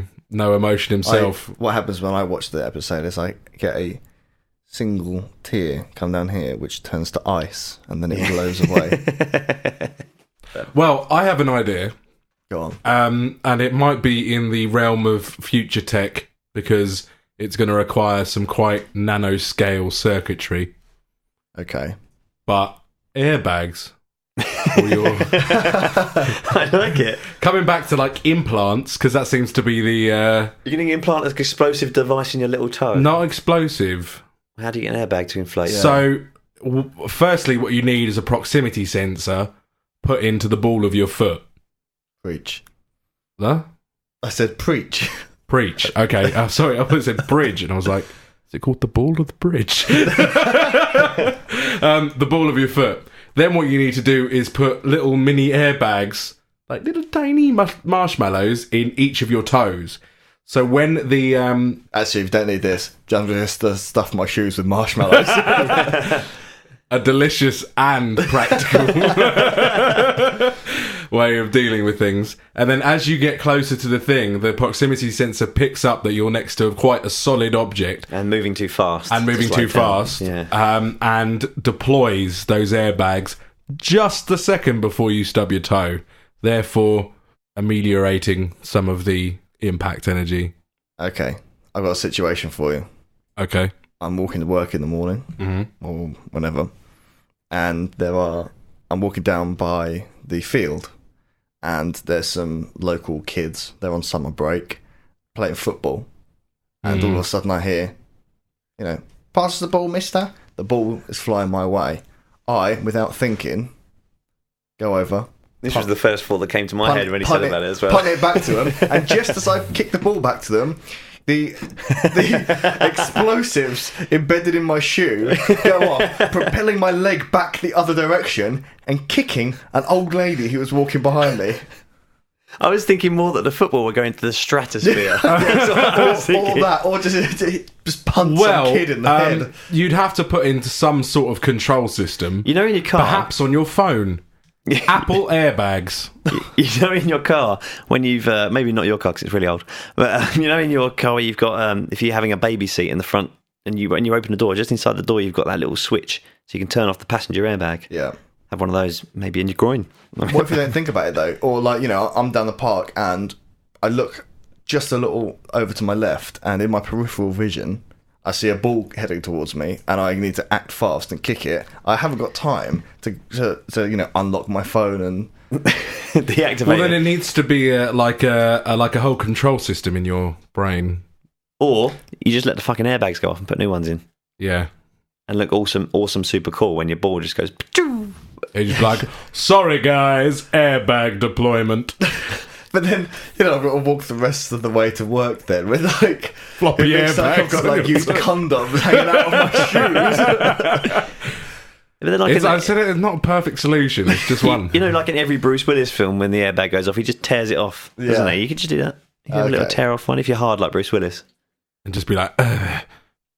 emotion himself. What happens when I watch the episode is I get a single tear come down here, which turns to ice, and then it blows away. Well, I have an idea. Go on. And it might be in the realm of future tech because it's going to require some quite nanoscale circuitry. Okay. But airbags. I like it. Coming back to like implants, because that seems to be the... You're going to implant an explosive device in your little toe? Not explosive. How do you get an airbag to inflate? So, firstly, what you need is a proximity sensor put into the ball of your foot. Preach. Huh? I said preach. Preach. Okay. Sorry, I said bridge, and I was like, is it called the ball or the bridge? The ball of your foot. Then what you need to do is put little mini airbags, like little tiny marshmallows, in each of your toes. So when the... Actually, if you don't need this, I'm just to stuff my shoes with marshmallows. A delicious and practical way of dealing with things. And then as you get closer to the thing, the proximity sensor picks up that you're next to quite a solid object. And moving too fast. And deploys those airbags just the second before you stub your toe, therefore ameliorating some of the impact energy. Okay, I've got a situation for you. Okay. I'm walking to work in the morning, or whenever, and I'm walking down by the field, and there's some local kids. They're on summer break, playing football, and all of a sudden I hear, pass the ball, mister. The ball is flying my way. I, without thinking, go over. This was the first thought that came to my head when he said about it as well. Punt it back to them, and just as I kick the ball back to them, the explosives embedded in my shoe go off, propelling my leg back the other direction and kicking an old lady who was walking behind me. I was thinking more that the football were going to the stratosphere. Or just punch some kid in the head. You'd have to put into some sort of control system. In your car, perhaps on your phone. Apple airbags. In your car, when you've maybe not your car because it's really old, but in your car where you've got if you're having a baby seat in the front and when you open the door, just inside the door you've got that little switch so you can turn off the passenger airbag. Yeah, have one of those maybe in your groin. What if you don't think about it though? Or I'm down the park and I look just a little over to my left, and in my peripheral vision I see a ball heading towards me, and I need to act fast and kick it. I haven't got time to unlock my phone and deactivate it. Well, then it needs to be like a whole control system in your brain. Or you just let the fucking airbags go off and put new ones in. Yeah. And look awesome, super cool when your ball just goes... It's like, sorry guys, airbag deployment. But then, you know, I've got to walk the rest of the way to work then with like floppy it looks like I've got like used condoms hanging out of my shoes. But then, like, I said it's not a perfect solution. It's just one. You know, like in every Bruce Willis film, when the airbag goes off, he just tears it off, doesn't he? You could just do that. You can have a little tear off one if you're hard like Bruce Willis. And just be like,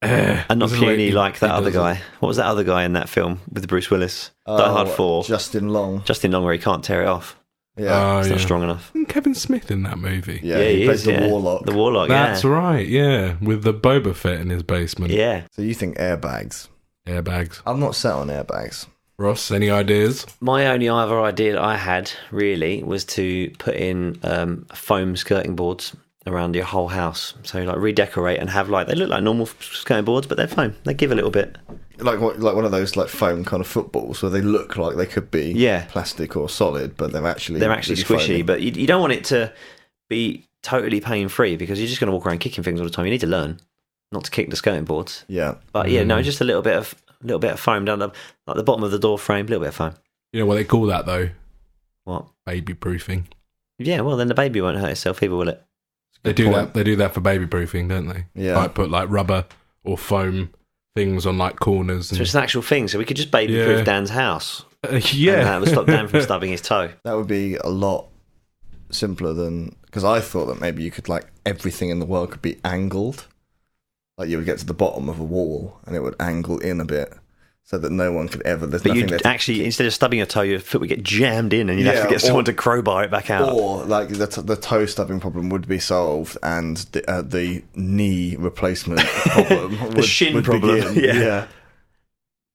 and not puny like that other guy. What was that other guy in that film with Bruce Willis? Die Hard 4. Justin Long, where he can't tear it off. Yeah, it's not strong enough. Isn't Kevin Smith in that movie? Yeah, he plays the Warlock. The Warlock, That's right, yeah. With the Boba Fett in his basement. Yeah. So you think airbags? Airbags. I'm not set on airbags. Ross, any ideas? My only other idea that I had, really, was to put in foam skirting boards around your whole house. So, like, redecorate and have, like, they look like normal skirting boards, but they're foam. They give a little bit. Like one of those, like, foam kind of footballs where they look like they could be plastic or solid, but they're actually really squishy. foamy. But you don't want it to be totally pain-free because you're just going to walk around kicking things all the time. You need to learn not to kick the skirting boards. Yeah. But, just a little bit of foam down the bottom of the door frame, a little bit of foam. You know what they call that, though? What? Baby proofing. Yeah, well, then the baby won't hurt itself either, will it? They do that. They do that for baby proofing, don't they? Yeah. Like put like rubber or foam things on like corners. So it's an actual thing. So we could just baby proof Dan's house. Yeah. And that would stop Dan from stubbing his toe. That would be a lot simpler than, because I thought that maybe you could, like, everything in the world could be angled. Like, you would get to the bottom of a wall and it would angle in a bit so that no one could ever. But you'd actually, instead of stubbing your toe, your foot would get jammed in and you'd have to get someone to crowbar it back out. Or, like, the toe stubbing problem would be solved and the knee replacement problem the shin problem. Begin. Yeah.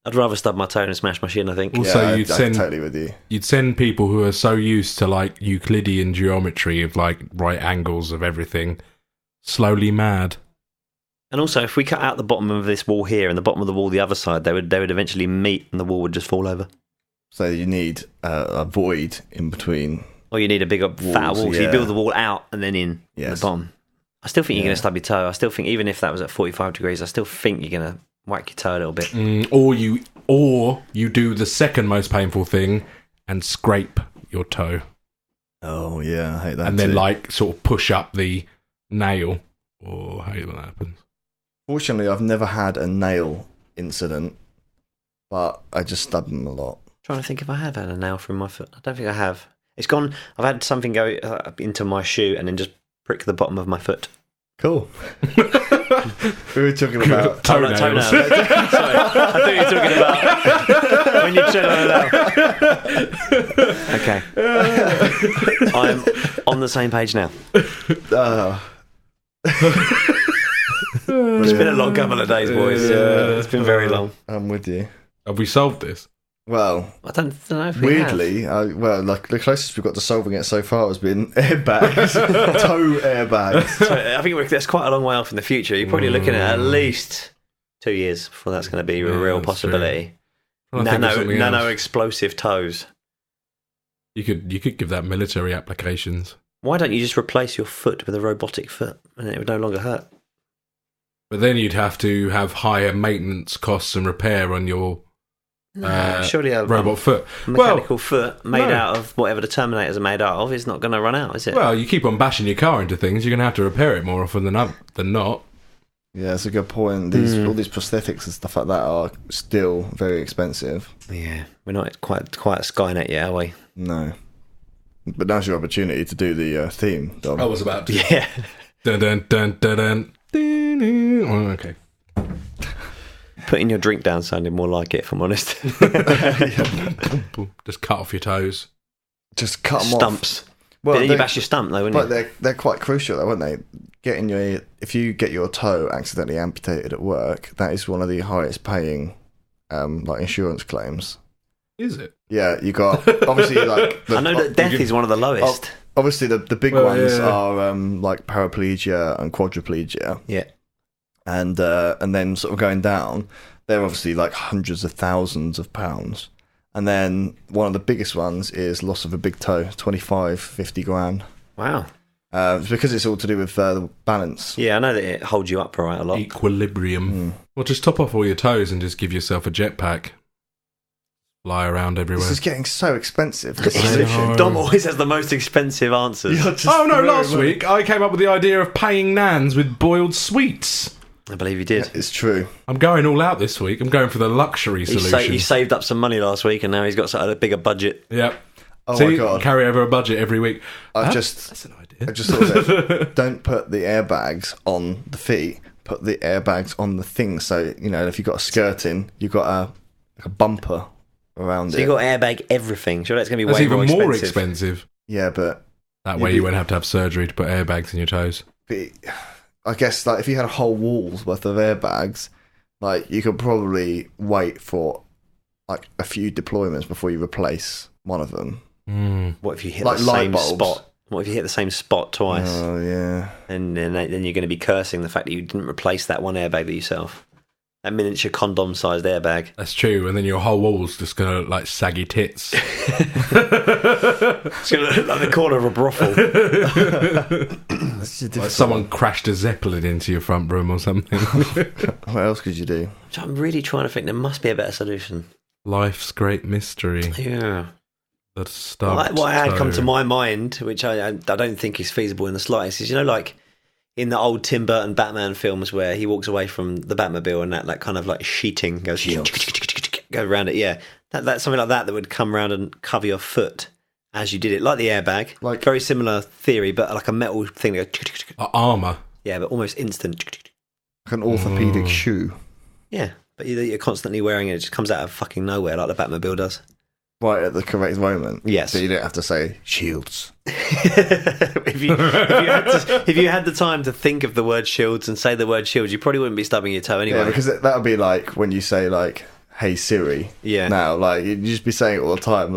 I'd rather stub my toe and smash my shin, I think. Also, I'm totally with you. You'd send people who are so used to, like, Euclidean geometry of, like, right angles of everything slowly mad. And also, if we cut out the bottom of this wall here and the bottom of the wall the other side, they would eventually meet and the wall would just fall over. So you need a void in between. Or you need a bigger, fatter wall. So you build the wall out and then in the bottom. I still think you're going to stub your toe. I still think, even if that was at 45 degrees, I still think you're going to whack your toe a little bit. Or you do the second most painful thing and scrape your toe. Oh, yeah, I hate that. And then, like, sort of push up the nail. Oh, I hate when that happens. Fortunately, I've never had a nail incident, but I just stub them a lot. I'm trying to think if I have had a nail from my foot. I don't think I have. It's gone. I've had something go into my shoe and then just prick the bottom of my foot. Cool. We were talking about toenails. Sorry, I thought you were talking about when you tread on a nail. Okay. I'm on the same page now. It's been a long couple of days, boys. It's been very long. I'm with you. Have we solved this? Well, I don't know if we weirdly, like the closest we've got to solving it so far has been airbags, toe airbags. So I think that's quite a long way off in the future. You're probably looking at least 2 years before that's going to be a real possibility. Nano explosive toes. You could give that military applications. Why don't you just replace your foot with a robotic foot and it would no longer hurt? But then you'd have to have higher maintenance costs and repair on your surely a robot foot. Mechanical foot made out of whatever the Terminators are made out of is not going to run out, is it? Well, you keep on bashing your car into things, you're going to have to repair it more often than not. Yeah, that's a good point. All these prosthetics and stuff like that are still very expensive. Yeah, we're not quite at Skynet yet, are we? No. But now's your opportunity to do the theme, Dom. I was about to. Yeah. Dun dun dun dun dun. Oh, okay. Putting your drink down sounded more like it, if I'm honest. Just cut off your toes. Just cut them Stumps. off. Well, then you bash your stump, though, wouldn't you? But they're quite crucial, though, aren't they? If you get your toe accidentally amputated at work, that is one of the highest paying like insurance claims. Is it? Yeah, you got obviously like. I know that death is one of the lowest. Obviously, the big ones are like paraplegia and quadriplegia. Yeah. And then sort of going down, they're obviously like hundreds of thousands of pounds. And then one of the biggest ones is loss of a big toe, 50 grand. Wow. Because it's all to do with the balance. Yeah, I know that it holds you upright a lot. Equilibrium. Well, just top off all your toes and just give yourself a jetpack. lie around everywhere. This is getting so expensive. Dom always has the most expensive answers. Oh no, last week I came up with the idea of paying nans with boiled sweets. I believe you did. It's true. I'm going all out this week. I'm going for the luxury solution. He saved up some money last week and now he's got a bigger budget. Yep. Oh See, my God. Carry over a budget every week. That's an idea. I just thought of it. Don't put the airbags on the feet. Put the airbags on the thing. So, if you've got a skirting, you've got a bumper around it. So you got airbag everything. Sure, that's going to be That's way even more expensive. Yeah, but... That way you wouldn't have surgery to put airbags in your toes. But I guess, if you had a whole wall's worth of airbags, you could probably wait for, a few deployments before you replace one of them. What if you hit the same bulbs. spot? What if you hit the same spot twice? Oh, yeah. And then you're going to be cursing the fact that you didn't replace that one airbag that yourself. That miniature condom-sized airbag. That's true, and then your whole wall's just going to look like saggy tits. It's going to look like the corner of a brothel. Like someone crashed a Zeppelin into your front room or something. What else could you do? So I'm really trying to think there must be a better solution. Life's great mystery. Yeah. The stubbed What had come toe. to my mind, which I don't think is feasible in the slightest, is, in the old Tim Burton Batman films where he walks away from the Batmobile and that kind of sheeting goes go around it. Yeah, that's something like that would come around and cover your foot as you did it, like the airbag. Very similar theory, but like a metal thing that goes armour. Yeah, but almost instant. Like an orthopedic shoe. Yeah, but you're constantly wearing it. It just comes out of fucking nowhere like the Batmobile does. Right at the correct moment. Yes. So you don't have to say shields. if you had the time to think of the word shields and say the word shields, you probably wouldn't be stubbing your toe anyway. Yeah, because that would be like when you say hey Siri. Yeah. Now, you'd just be saying it all the time,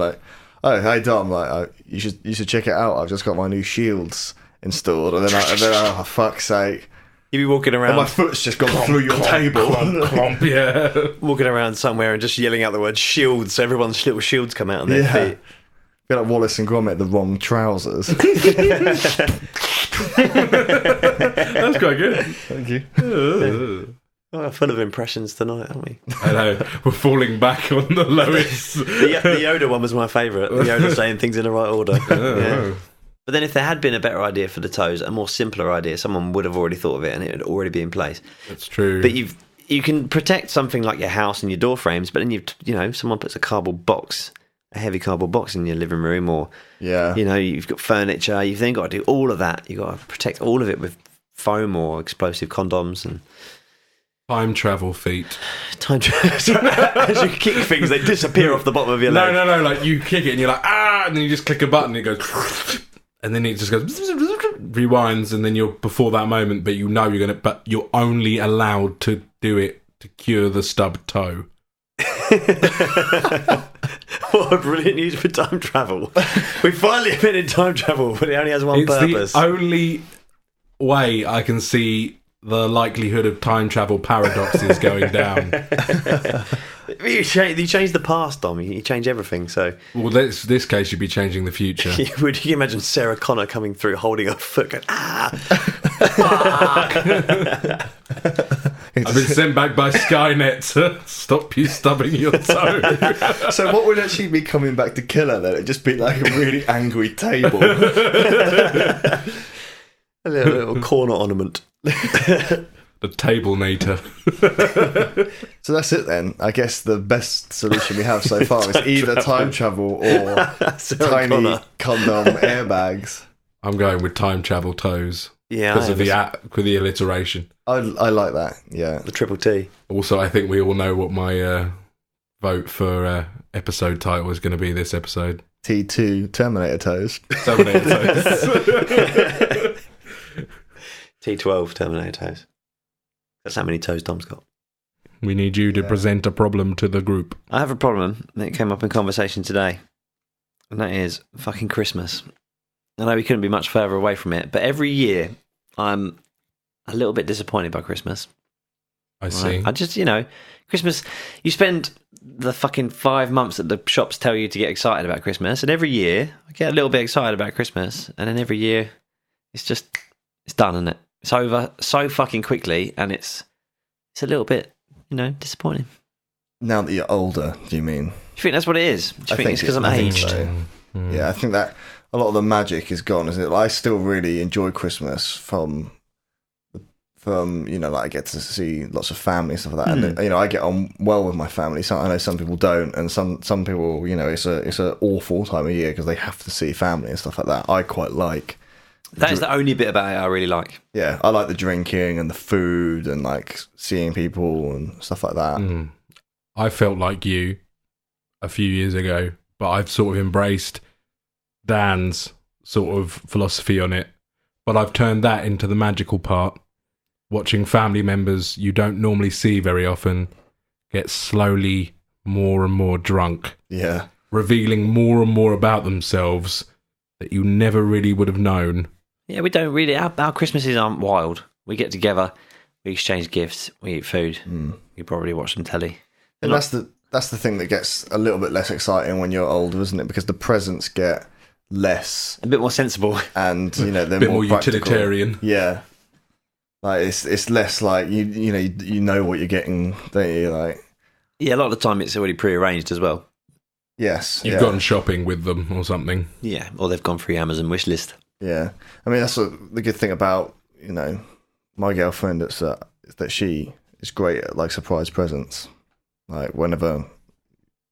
oh, hey Dom, you should check it out. I've just got my new shields installed, and then oh, for fuck's sake. You'd be walking around. And my foot's just gone through your table. Clomp, yeah. Walking around somewhere and just yelling out the word shields, so everyone's little shields come out on their feet. Be like Wallace and Gromit, the wrong trousers. That's quite good. Thank you. We're full of impressions tonight, aren't we? I know. We're falling back on the lowest. the Yoda one was my favourite. The Yoda saying things in the right order. Yeah. But then if there had been a better idea for the toes, a more simpler idea, someone would have already thought of it and it would already be in place. That's true. But you can protect something like your house and your door frames, but then someone puts a heavy cardboard box in your living room, or you've got furniture, you've then got to do all of that. You've got to protect all of it with foam or explosive condoms and time travel feet. Time travel. As you kick things, they disappear off the bottom of your leg. No. Like you kick it and you're like, and then you just click a button and it goes, and then it just goes, rewinds, and then you're before that moment, but but you're only allowed to do it to cure the stubbed toe. What a brilliant news for time travel. We finally invented time travel, but it only has one purpose. It's the only way I can see the likelihood of time travel paradoxes going down. You change the past, Dom. You change everything. So, well, this case, you'd be changing the future. Would you imagine Sarah Connor coming through, holding her foot, going, I've been sent back by Skynet to stop you stubbing your toe. So what would actually be coming back to kill her then? It'd just be like a really angry table. A little corner ornament. The table-nator. So that's it then. I guess the best solution we have so far is either time travel or tiny condom airbags. I'm going with time travel toes. Yeah, because of the alliteration. I like that. Yeah, the triple T. Also, I think we all know what my vote for episode title is going to be this episode. T2 Terminator Toes. Terminator Toes. T12 Terminator Toes. That's how many toes Dom's got. We need you to present a problem to the group. I have a problem that came up in conversation today, and that is fucking Christmas. I know we couldn't be much further away from it, but every year I'm a little bit disappointed by Christmas. I see. I just, Christmas, you spend the fucking 5 months that the shops tell you to get excited about Christmas, and every year I get a little bit excited about Christmas, and then every year it's done, isn't it? It's over so fucking quickly, and it's a little bit, disappointing. Now that you're older, do you mean? you think that's what it is? Do you think it's because I'm aged? So. Yeah, I think that a lot of the magic is gone, isn't it? I still really enjoy Christmas from like I get to see lots of family and stuff like that, and I get on well with my family. So I know some people don't, and some people, it's an awful time of year because they have to see family and stuff like that. I quite like. That is the only bit about it I really like. Yeah, I like the drinking and the food and like seeing people and stuff like that. I felt like you a few years ago, but I've sort of embraced Dan's sort of philosophy on it. But I've turned that into the magical part. Watching family members you don't normally see very often get slowly more and more drunk. Yeah. Revealing more and more about themselves that you never really would have known. Yeah, we don't really. Our Christmases aren't wild. We get together, we exchange gifts, we eat food, we probably watch some telly. And that's the thing that gets a little bit less exciting when you're older, isn't it? Because the presents get less, a bit more sensible, and they're a bit more utilitarian. Yeah. Like it's less like you know what you're getting, don't you? Like, yeah, a lot of the time it's already prearranged as well. Yes, you've gone shopping with them or something. Yeah, or they've gone through Amazon wish list. Yeah, I mean that's the good thing about my girlfriend. It's that she is great at like surprise presents. Like whenever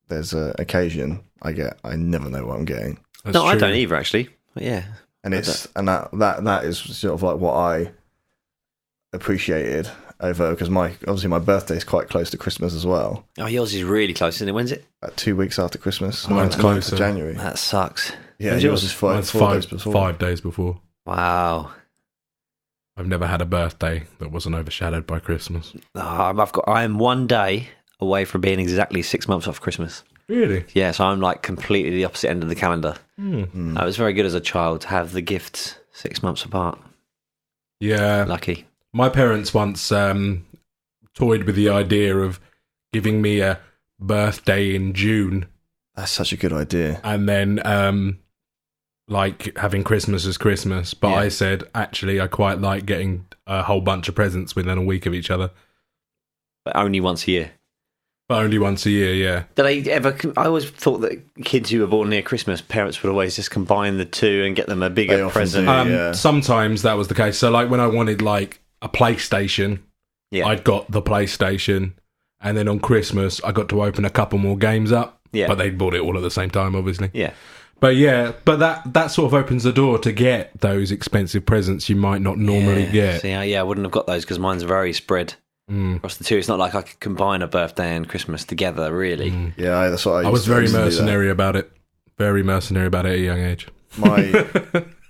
there's an occasion, I never know what I'm getting. That's true. I don't either actually. But yeah, and that is sort of like what I appreciated over, because obviously my birthday is quite close to Christmas as well. Oh, yours is really close, isn't it? When's it? About 2 weeks after Christmas. Mine's closer. January. That sucks. Yeah, yours is 4 days before. 5 days before. Wow. I've never had a birthday that wasn't overshadowed by Christmas. I am 1 day away from being exactly 6 months off Christmas. Really? Yeah, so I'm like completely the opposite end of the calendar. I was very good as a child to have the gifts 6 months apart. Yeah. Lucky. My parents once toyed with the idea of giving me a birthday in June. That's such a good idea. And then like having Christmas as Christmas. But I said, actually, I quite like getting a whole bunch of presents within a week of each other. But only once a year. But only once a year, yeah. Did they ever? I always thought that kids who were born near Christmas, parents would always just combine the two and get them a bigger present. Sometimes that was the case. So like when I wanted like a PlayStation, I'd got the PlayStation, and then on Christmas I got to open a couple more games up. Yeah, but they bought it all at the same time, obviously. Yeah, but that sort of opens the door to get those expensive presents you might not normally get. See, I wouldn't have got those because mine's very spread across the two. It's not like I could combine a birthday and Christmas together, really. Yeah, that's what I was very mercenary about it. Very mercenary about it at a young age. My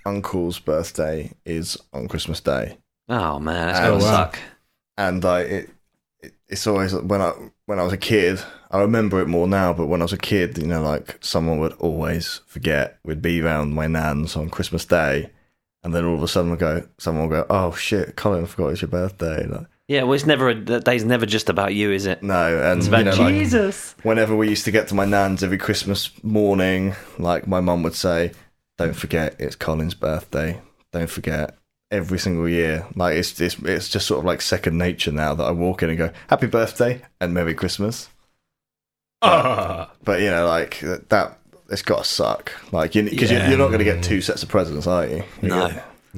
uncle's birthday is on Christmas Day. Oh man, that's gonna suck. And it's always when I was a kid. I remember it more now, but when I was a kid, like someone would always forget. We'd be around my nan's on Christmas Day, and then all of a sudden someone would go, "Oh shit, Colin, I forgot it's your birthday." Like, yeah, well, that day's never just about you, is it? No, and it's about Jesus. Like, whenever we used to get to my nan's every Christmas morning, like my mum would say, "Don't forget, it's Colin's birthday. Don't forget." Every single year, like it's just sort of like second nature now that I walk in and go, "Happy birthday and Merry Christmas." But like that, it's got to suck, like because you're not going to get 2 sets of presents, are you? No.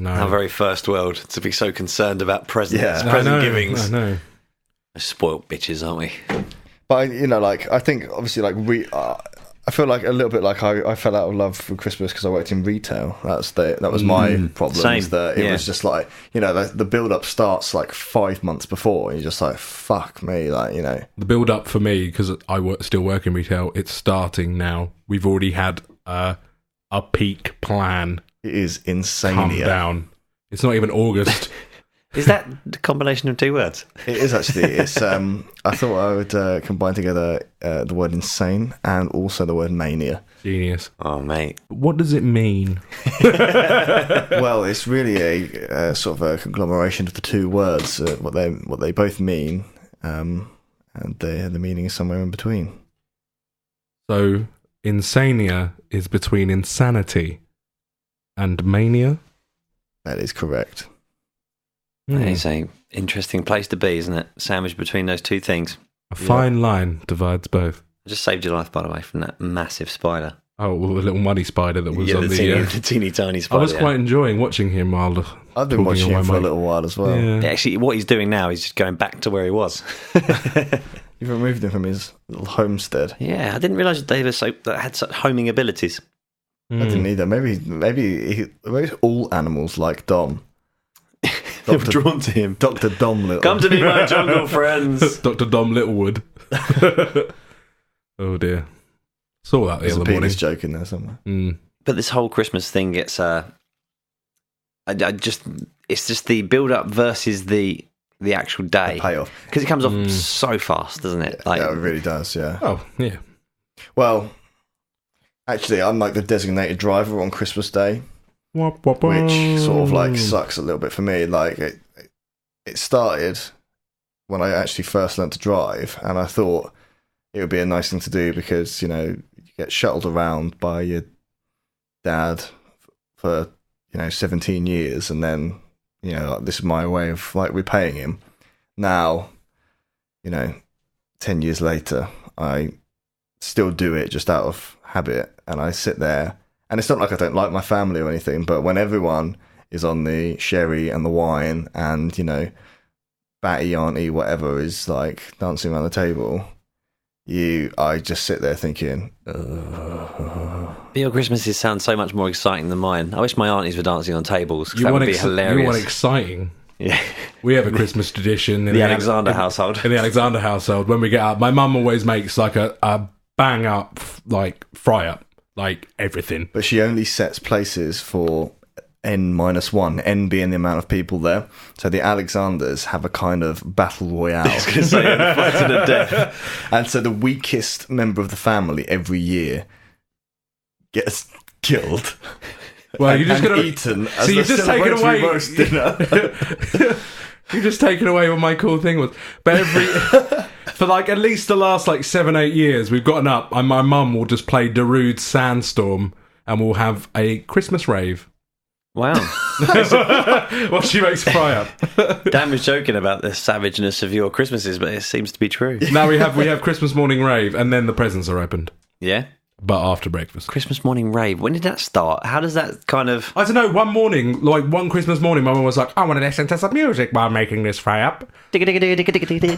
Our very first world to be so concerned about presents, present givings. I know. Spoiled bitches, aren't we? But like I think obviously like I feel like a little bit like I fell out of love for Christmas because I worked in retail. That was my problem. Same. That it was just like the build up starts like 5 months before. And you're just like, fuck me, like The build up for me, because I still work in retail. It's starting now. We've already had a peak plan. It is insane. Calm down. It's not even August. Is that the combination of 2 words? It is actually. It's. I thought I would combine together the word insane and also the word mania. Genius. Oh, mate. What does it mean? Well, it's really a sort of a conglomeration of the 2 words. What they both mean, and the meaning is somewhere in between. So, insania is between insanity and mania? That is correct. It's an interesting place to be, isn't it? Sandwiched between those 2 things. A fine line divides both. I just saved your life, by the way, from that massive spider. Oh, well, the little muddy spider that was on the teeny tiny spider. I was quite enjoing watching him while I've been watching him for a little while as well. Yeah. Actually, what he's doing now is just going back to where he was. You've removed him from his little homestead. Yeah, I didn't realise that they had such homing abilities. I didn't either. Maybe all animals like Dom. They were drawn to him. Dr. Dom Little. Come to me, my jungle friends. Dr. Dom Littlewood. Oh dear. Saw that the There's other a morning. penis joke in there somewhere. But this whole Christmas thing gets it's just the build up versus the actual day Payoff. because it comes off so fast, doesn't it? Yeah, it really does, yeah. Oh, yeah. Well, actually, I'm like the designated driver on Christmas Day, which sort of like sucks a little bit for me. Like, it started when I actually first learned to drive, and I thought it would be a nice thing to do because, you know, you get shuttled around by your dad for, 17 years, and then, like, this is my way of like repaying him. Now, 10 years later, I still do it just out of habit, and I sit there, and it's not like I don't like my family or anything, but when everyone is on the sherry and the wine and, batty auntie whatever is like dancing around the table, I just sit there thinking, your Christmases sound so much more exciting than mine. I wish my aunties were dancing on tables, because that would be hilarious. You want exciting? Yeah. We have a Christmas tradition in the Alexander household. In the Alexander household, when we get up, my mum always makes like a bang up, like fry up, like everything. But she only sets places for N-1, N being the amount of people there. So the Alexanders have a kind of battle royale. I was going to say, fight to the death. And so the weakest member of the family every year gets killed. Well, you're just going to eaten. So you've just taken away roast dinner. You've just taken away what my cool thing was. But for like at least the last like 7-8 years, we've gotten up, and my mum will just play Darude Sandstorm, and we'll have a Christmas rave. Wow. Well, she makes a fry up. Dan was joking about the savageness of your Christmases, but it seems to be true. Now we have Christmas morning rave, and then the presents are opened. Yeah? But after breakfast. Christmas morning rave. When did that start? How does that kind of... I don't know, one Christmas morning, my mum was like, I want to listen to some music while making this fry up. It's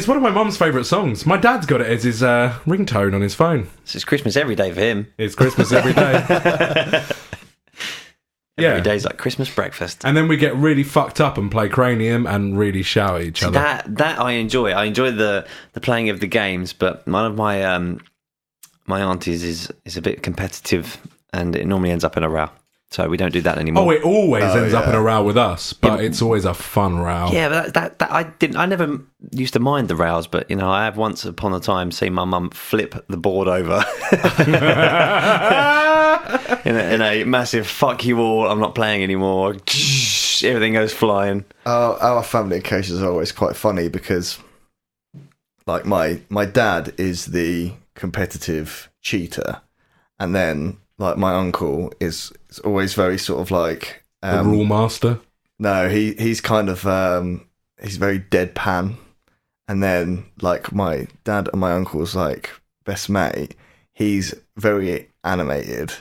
one of my mum's favourite songs. My dad's got it as his ringtone on his phone. It's Christmas every day for him. It's Christmas every day. Every day's like Christmas breakfast. And then we get really fucked up and play cranium and really shout at each other. That I enjoy. I enjoy the playing of the games, but one of my my aunties is a bit competitive, and it normally ends up in a row. So we don't do that anymore. Oh, it always ends up in a row with us, but it's always a fun row. Yeah, but I never used to mind the rows, but I have once upon a time seen my mum flip the board over in a massive "fuck you all, I'm not playing anymore." Everything goes flying. Our family occasions are always quite funny because, like, my dad is the competitive cheater, and then like my uncle is always very sort of like the rule master. No, he's kind of he's very deadpan, and then like my dad and my uncle's like best mate, he's very animated,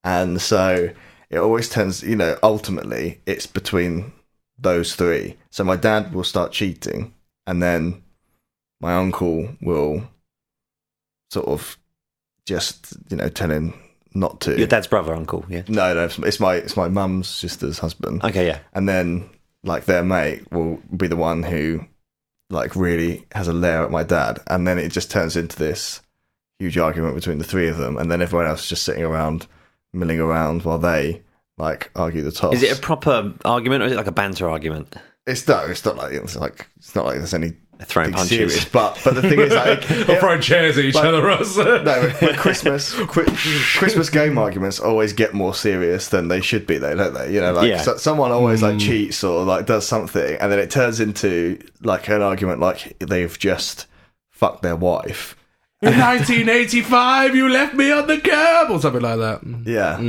and so it always tends, ultimately it's between those three. So my dad will start cheating, and then my uncle will sort of just tell him not to. Your dad's brother, uncle, yeah? No, it's my mum's sister's husband. Okay, yeah. And then like their mate will be the one who like really has a lair at my dad, and then it just turns into this huge argument between the three of them, and then everyone else is just sitting around milling around while they like argue the toss. Is it a proper argument, or is it like a banter argument? It's not like there's any throwing punches, serious, but the thing is, like, or throwing chairs at each other. No, but Christmas game arguments always get more serious than they should be, though, don't they? Someone always like cheats or like does something, and then it turns into like an argument, like they've just fucked their wife. In 1985, you left me on the curb, or something like that. Yeah.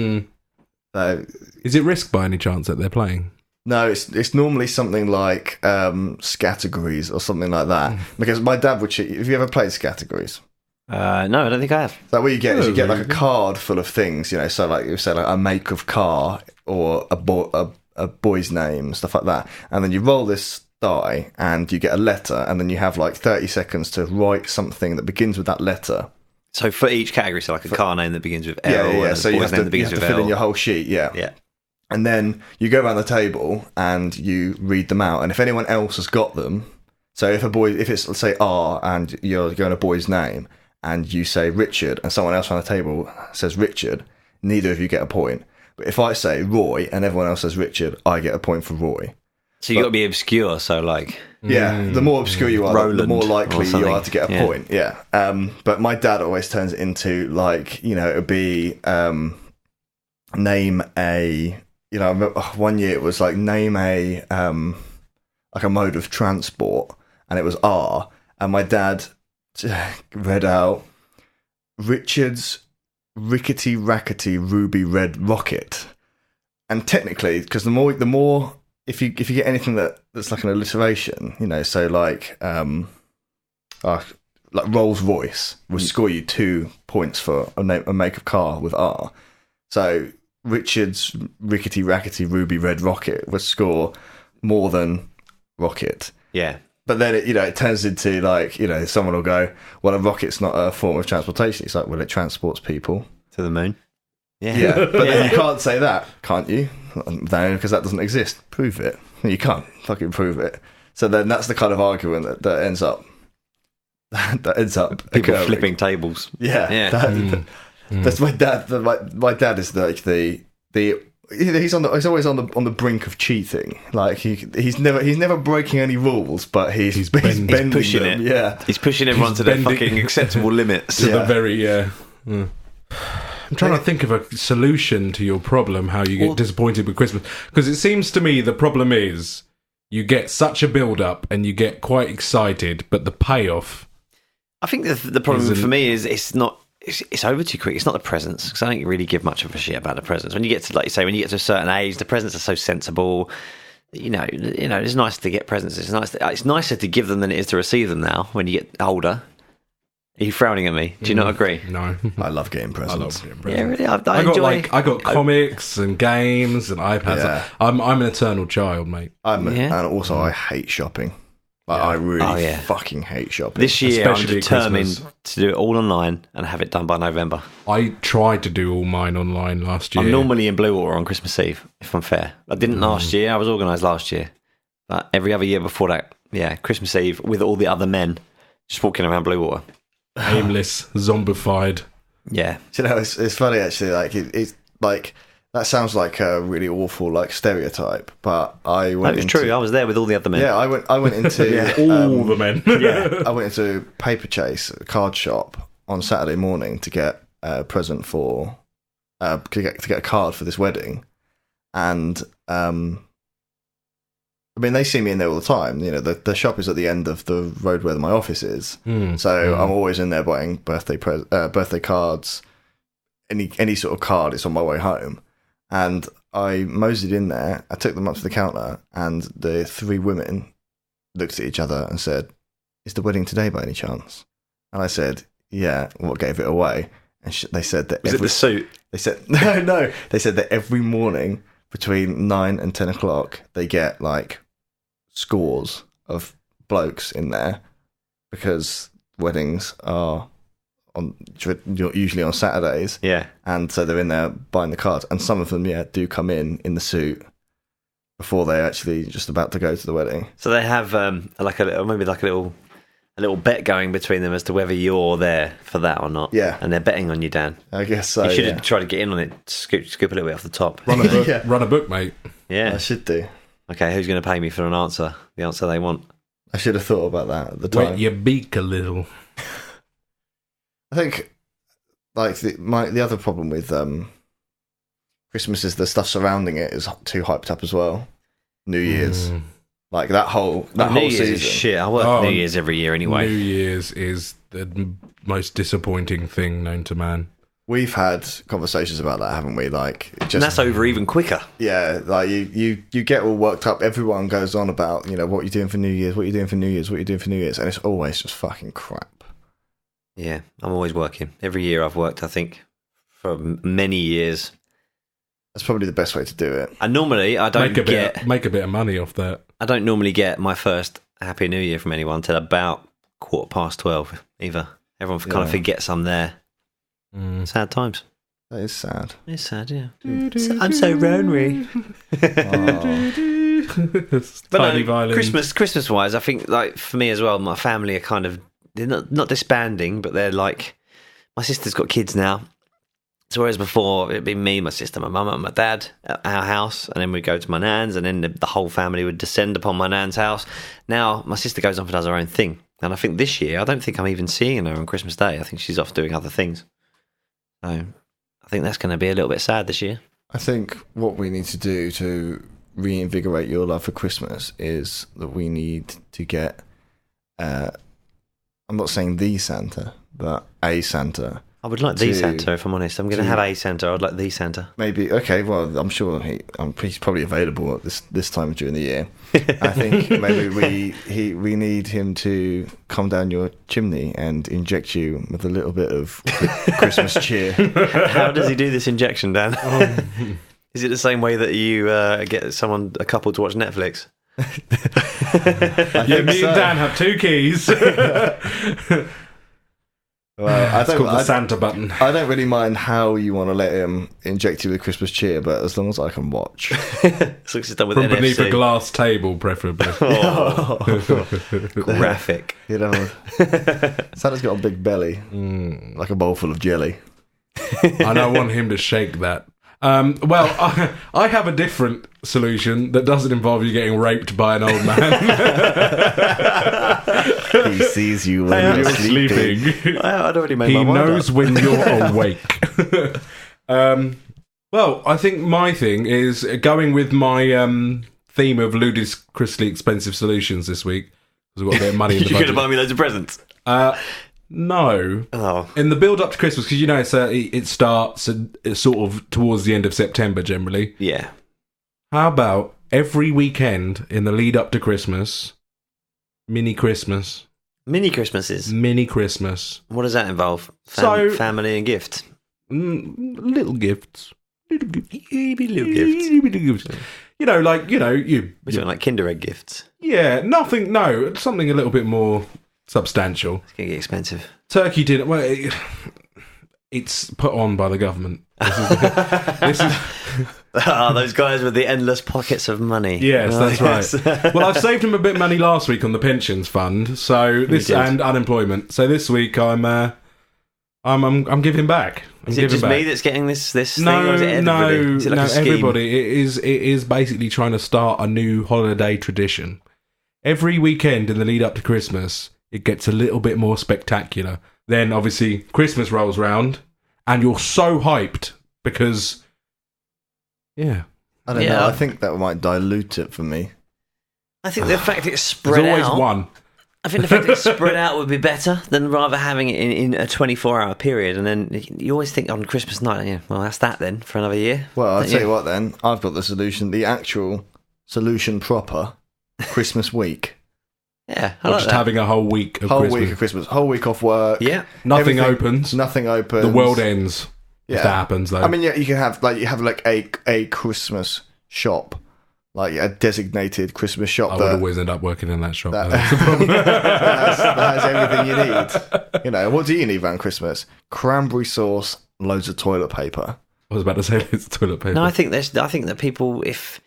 Is it Risk by any chance that they're playing? No, it's normally something like categories or something like that. Because my dad would cheat. Have you ever played categories? No, I don't think I have. So what you get is you get like a card full of things, you know. So like you say like a make of car or a boy's name, stuff like that, and then you roll this die and you get a letter, and then you have like 30 seconds to write something that begins with that letter. So for each category, so like a car name that begins with L, yeah. and So a you boy's have name that to, you begins have to with fill in L. your whole sheet, Yeah. And then you go around the table and you read them out, and if anyone else has got them, so if it's let's say R and you're going a boy's name, and you say Richard, and someone else on the table says Richard, neither of you get a point. But if I say Roy and everyone else says Richard, I get a point for Roy. So you got to be obscure. So like, the more obscure you are, Roland the more likely or you are to get a point. Yeah. But my dad always turns it into like, you know, it would be name a. You know, I remember one year it was like name a like a mode of transport, and it was R, and my dad read out Richard's rickety rackety ruby red rocket. And technically, because the more if you get anything that's like an alliteration, you know, so like Rolls Royce would score you 2 points for a make of car with R. So Richard's rickety rackety ruby red rocket would score more than rocket. yeah. But then it turns into like, you know, someone will go, well, a rocket's not a form of transportation. It's like, well, it transports people To the moon. Yeah, but then you can't say that, can't you? No, because that doesn't exist. Prove it. You can't fucking prove it. So then that's the kind of argument that ends up People occurring. flipping tables. Yeah. That's my dad. My dad is like the he's always on the brink of cheating. Like he's never breaking any rules, but he's bending pushing them. it. Yeah, He's pushing everyone to their fucking acceptable limits. To the very I'm trying to think of a solution to your problem, how you get disappointed with Christmas. Because it seems to me the problem is you get such a build-up and you get quite excited, but the payoff... I think the problem for me is it's over too quick. It's not the presents, because I don't really give much of a shit about the presents. When you get to, like you say, when you get to a certain age, the presents are so sensible. You know, it's nice to get presents. It's nicer to give them than it is to receive them now when you get older. Are you frowning at me? Do you not agree? No. I love getting presents. Yeah, really. I enjoy. I got comics and games and iPads. Yeah. I'm an eternal child, mate. And also I hate shopping. Like, I really fucking hate shopping. This year, Especially I'm determined Christmas. to do it all online and have it done by November. I tried to do all mine online last year. I'm normally in Bluewater on Christmas Eve, if I'm fair. I didn't last year. I was organised last year. But every other year before that, Christmas Eve with all the other men just walking around Bluewater. Aimless, zombified. Yeah. Do you know, it's funny actually. Like it's like that sounds like a really awful like stereotype, but I went. That was true. I was there with all the other men. Yeah, I went into All the men. I went into Paper Chase, a card shop, on Saturday morning to get a present for to get a card for this wedding, and I mean, they see me in there all the time. You know, the shop is at the end of the road where my office is, so I'm always in there buying birthday cards, any sort of card. It's on my way home, and I moseyed in there. I took them up to the counter, and the 3 women looked at each other and said, "Is the wedding today by any chance?" And I said, "Yeah." What gave it away? And they said that Was it the suit? They said no. They said that every morning between 9 and 10 o'clock they get like scores of blokes in there because weddings are usually on Saturdays. Yeah. And so they're in there buying the cards, and some of them do come in the suit before they're actually just about to go to the wedding. So they have a little bet going between them as to whether you're there for that or not. Yeah. And they're betting on you, Dan. I guess so. You should have tried to get in on it, scoop a little bit off the top. Run a book, Yeah. run a book, mate. Yeah. I should do. Okay, who's going to pay me for the answer they want? I should have thought about that at the time. Wet your beak a little. I think like the other problem with Christmas is the stuff surrounding it is too hyped up as well. New Year's, like that whole New whole Year's season. is shit. I work New Year's every year anyway. New Year's is the most disappointing thing known to man. We've had conversations about that, haven't we? Like, and that's over even quicker. Yeah, like you get all worked up. Everyone goes on about, what you're doing for New Year's, what you're doing for New Year's, what you're doing for New Year's, and it's always just fucking crap. Yeah, I'm always working. Every year I've worked, I think, for many years. That's probably the best way to do it. And normally I don't make a bit of money off that. I don't normally get my first Happy New Year from anyone till about 12:15 either. Everyone kind of forgets I'm there. Sad times. That is sad. It's sad, yeah. I'm so lonely. Tiny violin. Christmas wise, I think, like, for me as well, my family are kind of, they're not disbanding, but they're like, my sister's got kids now. So whereas before it'd be me, my sister, my mum and my dad at our house, and then we'd go to my nan's, and then the whole family would descend upon my nan's house. Now my sister goes off and does her own thing. And I think this year, I don't think I'm even seeing her on Christmas Day. I think she's off doing other things. So I think that's going to be a little bit sad this year. I think what we need to do to reinvigorate your love for Christmas is that we need to get, I'm not saying the Santa, but a Santa. I would like the Santa, if I'm honest. I'm going to have a Santa. I would like the Santa. Maybe, okay, well, I'm sure he's probably available at this time during the year. I think maybe we need him to come down your chimney and inject you with a little bit of Christmas cheer. How does he do this injection, Dan? Is it the same way that you get a couple to watch Netflix? Me and Dan have 2 keys. Well, it's called the Santa button. I don't really mind how you want to let him inject you with Christmas cheer, but as long as I can watch. So it's done with From NFC. beneath a glass table, preferably. Graphic. Santa's got a big belly, like a bowl full of jelly. And I want him to shake that. Well, I have a different solution that doesn't involve you getting raped by an old man. He sees you when you're sleeping. I'd already made my He mind knows up. when you're awake. Well, I think my thing is going with my theme of ludicrously expensive solutions this week, because we've got a bit of money in the You're budget. going to buy me loads of presents? No. Oh. In the build up to Christmas, because it starts sort of towards the end of September generally. Yeah. How about every weekend in the lead up to Christmas, mini Christmas? Mini Christmases? Mini Christmas. What does that involve? Family and gift? Little gifts. Little gifts. You know, like, We're talking like Kinder Egg gifts. Yeah, something a little bit more substantial. It's going to get expensive. Turkey dinner, well, it's put on by the government. This is those guys with the endless pockets of money. Yes, that's right. Well, I've saved him a bit of money last week on the pensions fund, and unemployment. So this week I'm giving back. Is it just me that's getting this thing, or is it everybody? Is it like a scheme? Everybody. It is basically trying to start a new holiday tradition. Every weekend in the lead up to Christmas, it gets a little bit more spectacular. Then, obviously, Christmas rolls round, and you're so hyped because, yeah. I don't know. I think that might dilute it for me. I think the fact it's spread There's out... always one. I think the fact it's spread out would be better than rather having it in a 24-hour period. And then you always think on Christmas night, well, that's that then for another year. Well, I'll tell you what then. I've got the solution, the actual solution proper, Christmas week. Yeah, Or just having a whole week of Christmas. Whole week off work. Yeah. Nothing opens. The world ends. Yeah. If that happens, though. I mean, yeah, you can have a Christmas shop, like a designated Christmas shop. I would always end up working in that shop. That has everything you need. What do you need around Christmas? Cranberry sauce, loads of toilet paper. I was about to say it's toilet paper. No, I think that people, if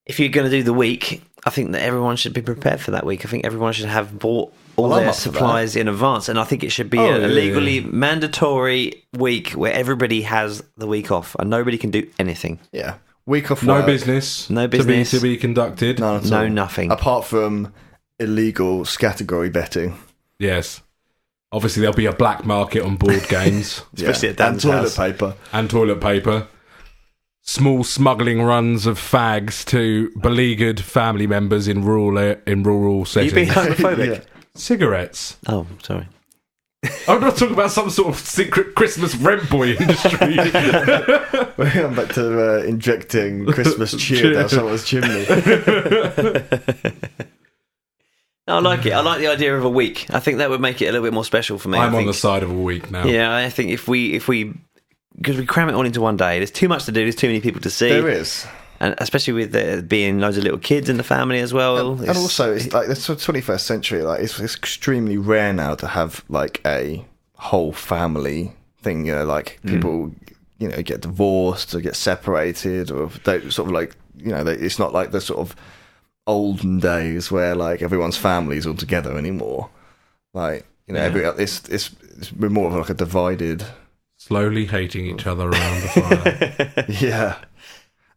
you're going to do the week, I think that everyone should be prepared for that week. I think everyone should have bought all their supplies in advance, and I think it should be a legally mandatory week where everybody has the week off and nobody can do anything. Yeah, week off. No work. business to be conducted. No, nothing apart from illegal category betting. Yes. Obviously, there'll be a black market on board games, especially at Dan's house. And toilet paper. Small smuggling runs of fags to beleaguered family members in rural settings. You being homophobic? Yeah. Cigarettes. Oh, sorry. I'm not talking about some sort of secret Christmas rent boy industry. I'm back to injecting Christmas cheer down someone's chimney. I like it. I like the idea of a week. I think that would make it a little bit more special for me. I'm on the side of a week now. Yeah, I think if we because we cram it all into one day, there's too much to do. There's too many people to see. There is. And especially with there being loads of little kids in the family as well. And also, it's like the 21st century. Like it's extremely rare now to have like a whole family thing. You know, like people, you know, get divorced or get separated, or they sort of like, you know, it's not like the sort of olden days where like everyone's families all together anymore. Like, you know, it's more of like a divided, slowly hating each other around the fire. Yeah.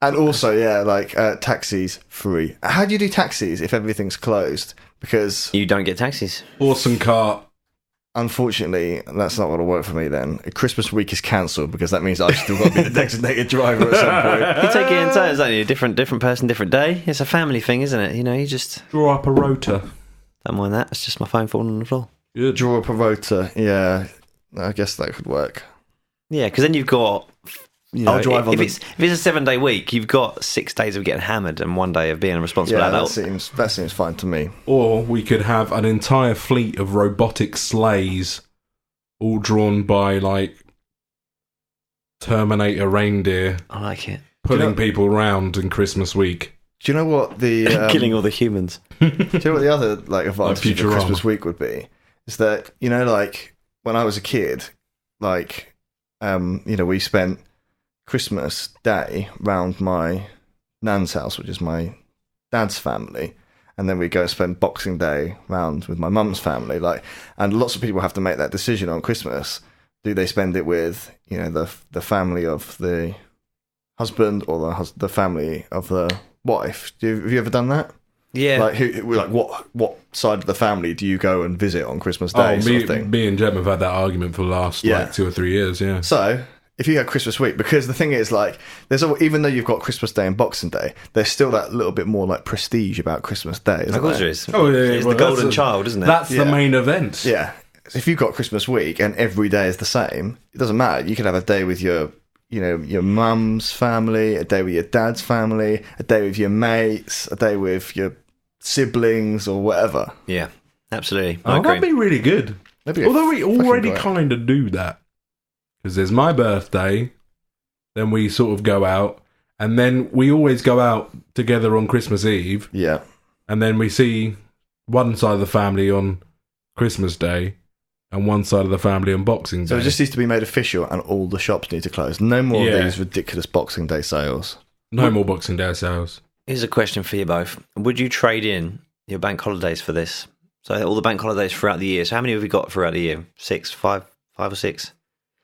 And also, like taxis free. How do you do taxis if everything's closed? Because you don't get taxis. Awesome cart. Unfortunately, that's not going to work for me then. Christmas week is cancelled because that means I've still got to be the designated driver at some point. You take it in turns, don't you? Different person, different day. It's a family thing, isn't it? You know, you just draw up a rota. Don't mind that. It's just my phone falling on the floor. Good. Draw up a rota. Yeah, I guess that could work. Yeah, because then you've got. You know, I'll drive if it's a 7-day week, you've got 6 days of getting hammered and 1 day of being a responsible adult. That seems fine to me. Or we could have an entire fleet of robotic sleighs, all drawn by like Terminator reindeer. I like it. Pulling people around in Christmas week. Do you know what the killing all the humans? Do you know what the other like advantage of Christmas week would be? Is that, you know, like when I was a kid, like you know, we spent Christmas Day round my nan's house, which is my dad's family, and then we go spend Boxing Day round with my mum's family. Like, and lots of people have to make that decision on Christmas. Do they spend it with, you know, the family of the husband or the family of the wife? Have you ever done that? Yeah. Like what side of the family do you go and visit on Christmas Day? Me and Jem have had that argument for the last like 2 or 3 years. Yeah. So if you go Christmas week, because the thing is, like, even though you've got Christmas Day and Boxing Day, there's still that little bit more like prestige about Christmas Day. Of course there is. Oh yeah, it's the golden child, isn't it? That's the main event. Yeah. If you've got Christmas week and every day is the same, it doesn't matter. You could have a day with your mum's family, a day with your dad's family, a day with your mates, a day with your siblings or whatever. Yeah, absolutely. That'd be really good. Although we already kind of do that. Because there's my birthday, then we sort of go out, and then we always go out together on Christmas Eve. Yeah. And then we see one side of the family on Christmas Day and one side of the family on Boxing Day. So it just needs to be made official and all the shops need to close. No more of these ridiculous Boxing Day sales. No more Boxing Day sales. Here's a question for you both. Would you trade in your bank holidays for this? So all the bank holidays throughout the year. So how many have you got throughout the year? 6, 5 or 6?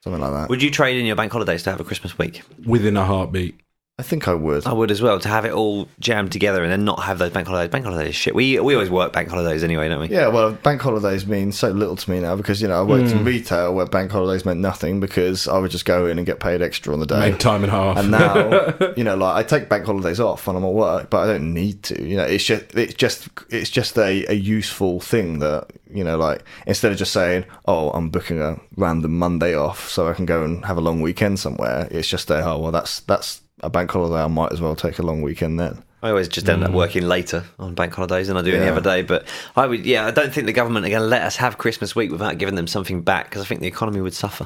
Something like that. Would you trade in your bank holidays to have a Christmas week? Within a heartbeat. I think I would. I would as well, to have it all jammed together and then not have those bank holidays. Bank holidays shit. We always work bank holidays anyway, don't we? Yeah, well, bank holidays mean so little to me now because, you know, I worked in retail where bank holidays meant nothing because I would just go in and get paid extra on the day. Make time and a half. And now, you know, like I take bank holidays off when I'm at work, but I don't need to. You know, it's just a useful thing that, you know, like instead of just saying, oh, I'm booking a random Monday off so I can go and have a long weekend somewhere. It's just that's a bank holiday, I might as well take a long weekend then. I always just end up working later on bank holidays than I do any other day. But I don't think the government are going to let us have Christmas week without giving them something back because I think the economy would suffer.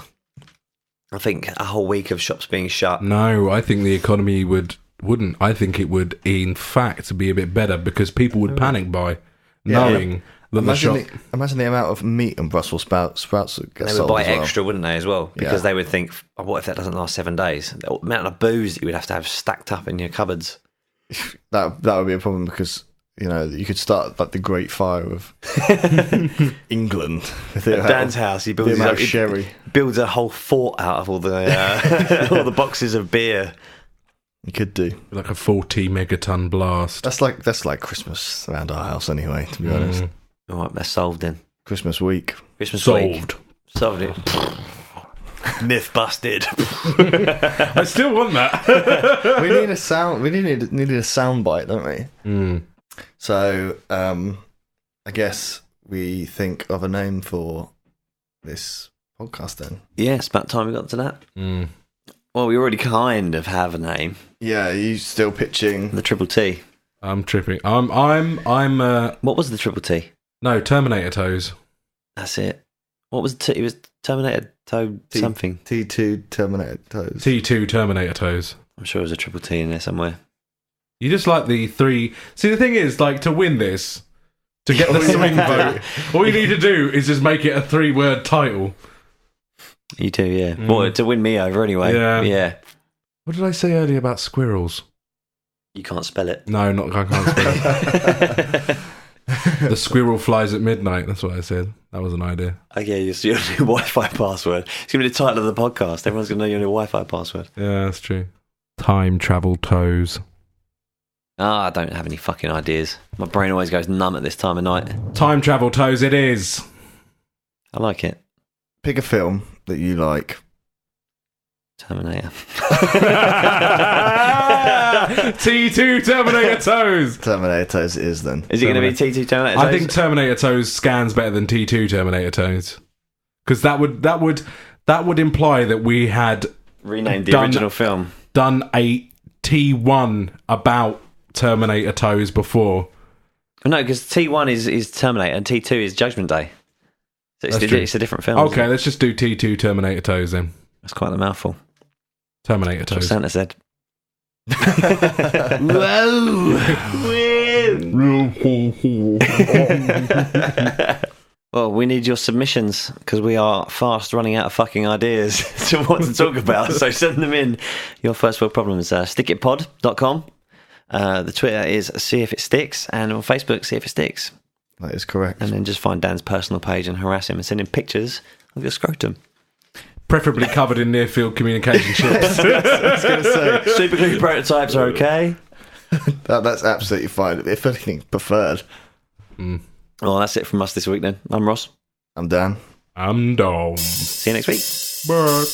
I think a whole week of shops being shut. No, I think the economy wouldn't. I think it would, in fact, be a bit better because people would panic by knowing that imagine the amount of meat and Brussels sprouts that get They sold would buy as well. extra, wouldn't they, as well? Because they would think, oh, what if that doesn't last 7 days? The amount of booze that you would have to have stacked up in your cupboards. That would be a problem because, you know, you could start like the Great Fire of England. At Dan's house, he builds sherry. Builds a whole fort out of all the all the boxes of beer. You could do like a 40 megaton blast. That's like Christmas around our house anyway. To be honest. All right, that's solved then. Christmas week. Solved it. Myth busted. I still want that. We need a sound. We needed a sound bite, don't we? So, I guess we think of a name for this podcast then. Yeah, it's about time we got to that. Mm. Well, we already kind of have a name. Yeah, are you still pitching? The Triple T. I'm tripping. I'm. What was the Triple T? No, Terminator Toes. That's it. What was it was Terminator Toe something. T2 Terminator Toes. T2 Terminator Toes. I'm sure there's a Triple T in there somewhere. You just like the 3. See, the thing is, like, to win this, to get the swing vote, all you need to do is just make it a 3-word title. You do, yeah. Well, to win me over anyway. Yeah. What did I say earlier about squirrels? You can't spell it. No, I can't spell it. The squirrel flies at midnight. That's what I said. That was an idea. Okay, your new Wi-Fi password. It's going to be the title of the podcast. Everyone's going to know your new Wi-Fi password. Yeah, that's true. Time travel toes. I don't have any fucking ideas. My brain always goes numb at this time of night. Time travel toes it is. I like it. Pick a film that you like. Terminator. T2 Terminator Toes. Terminator Toes it is then. Is it going to be T2 Terminator Toes? I think Terminator Toes scans better than T2 Terminator Toes, because that would imply that we had renamed the original film. Done a T1 about Terminator Toes before. No, because T1 is Terminator and T2 is Judgment Day. So it's a different film. Okay, let's just do T2 Terminator Toes then. That's quite a mouthful. Terminator Toes. Toes. Santa said. Whoa! Well, we need your submissions because we are fast running out of fucking ideas to what to talk about. So send them in. Your first world problems. Stickitpod.com. The Twitter is See If It Sticks, and on Facebook, See If It Sticks. That is correct. And then just find Dan's personal page and harass him and send him pictures of your scrotum. Preferably covered in near-field communication chips. I was going to say. Super glue prototypes are okay. That's absolutely fine. If anything, preferred. Well, that's it from us this week then. I'm Ross. I'm Dan. I'm Dom. See you next week. Bye.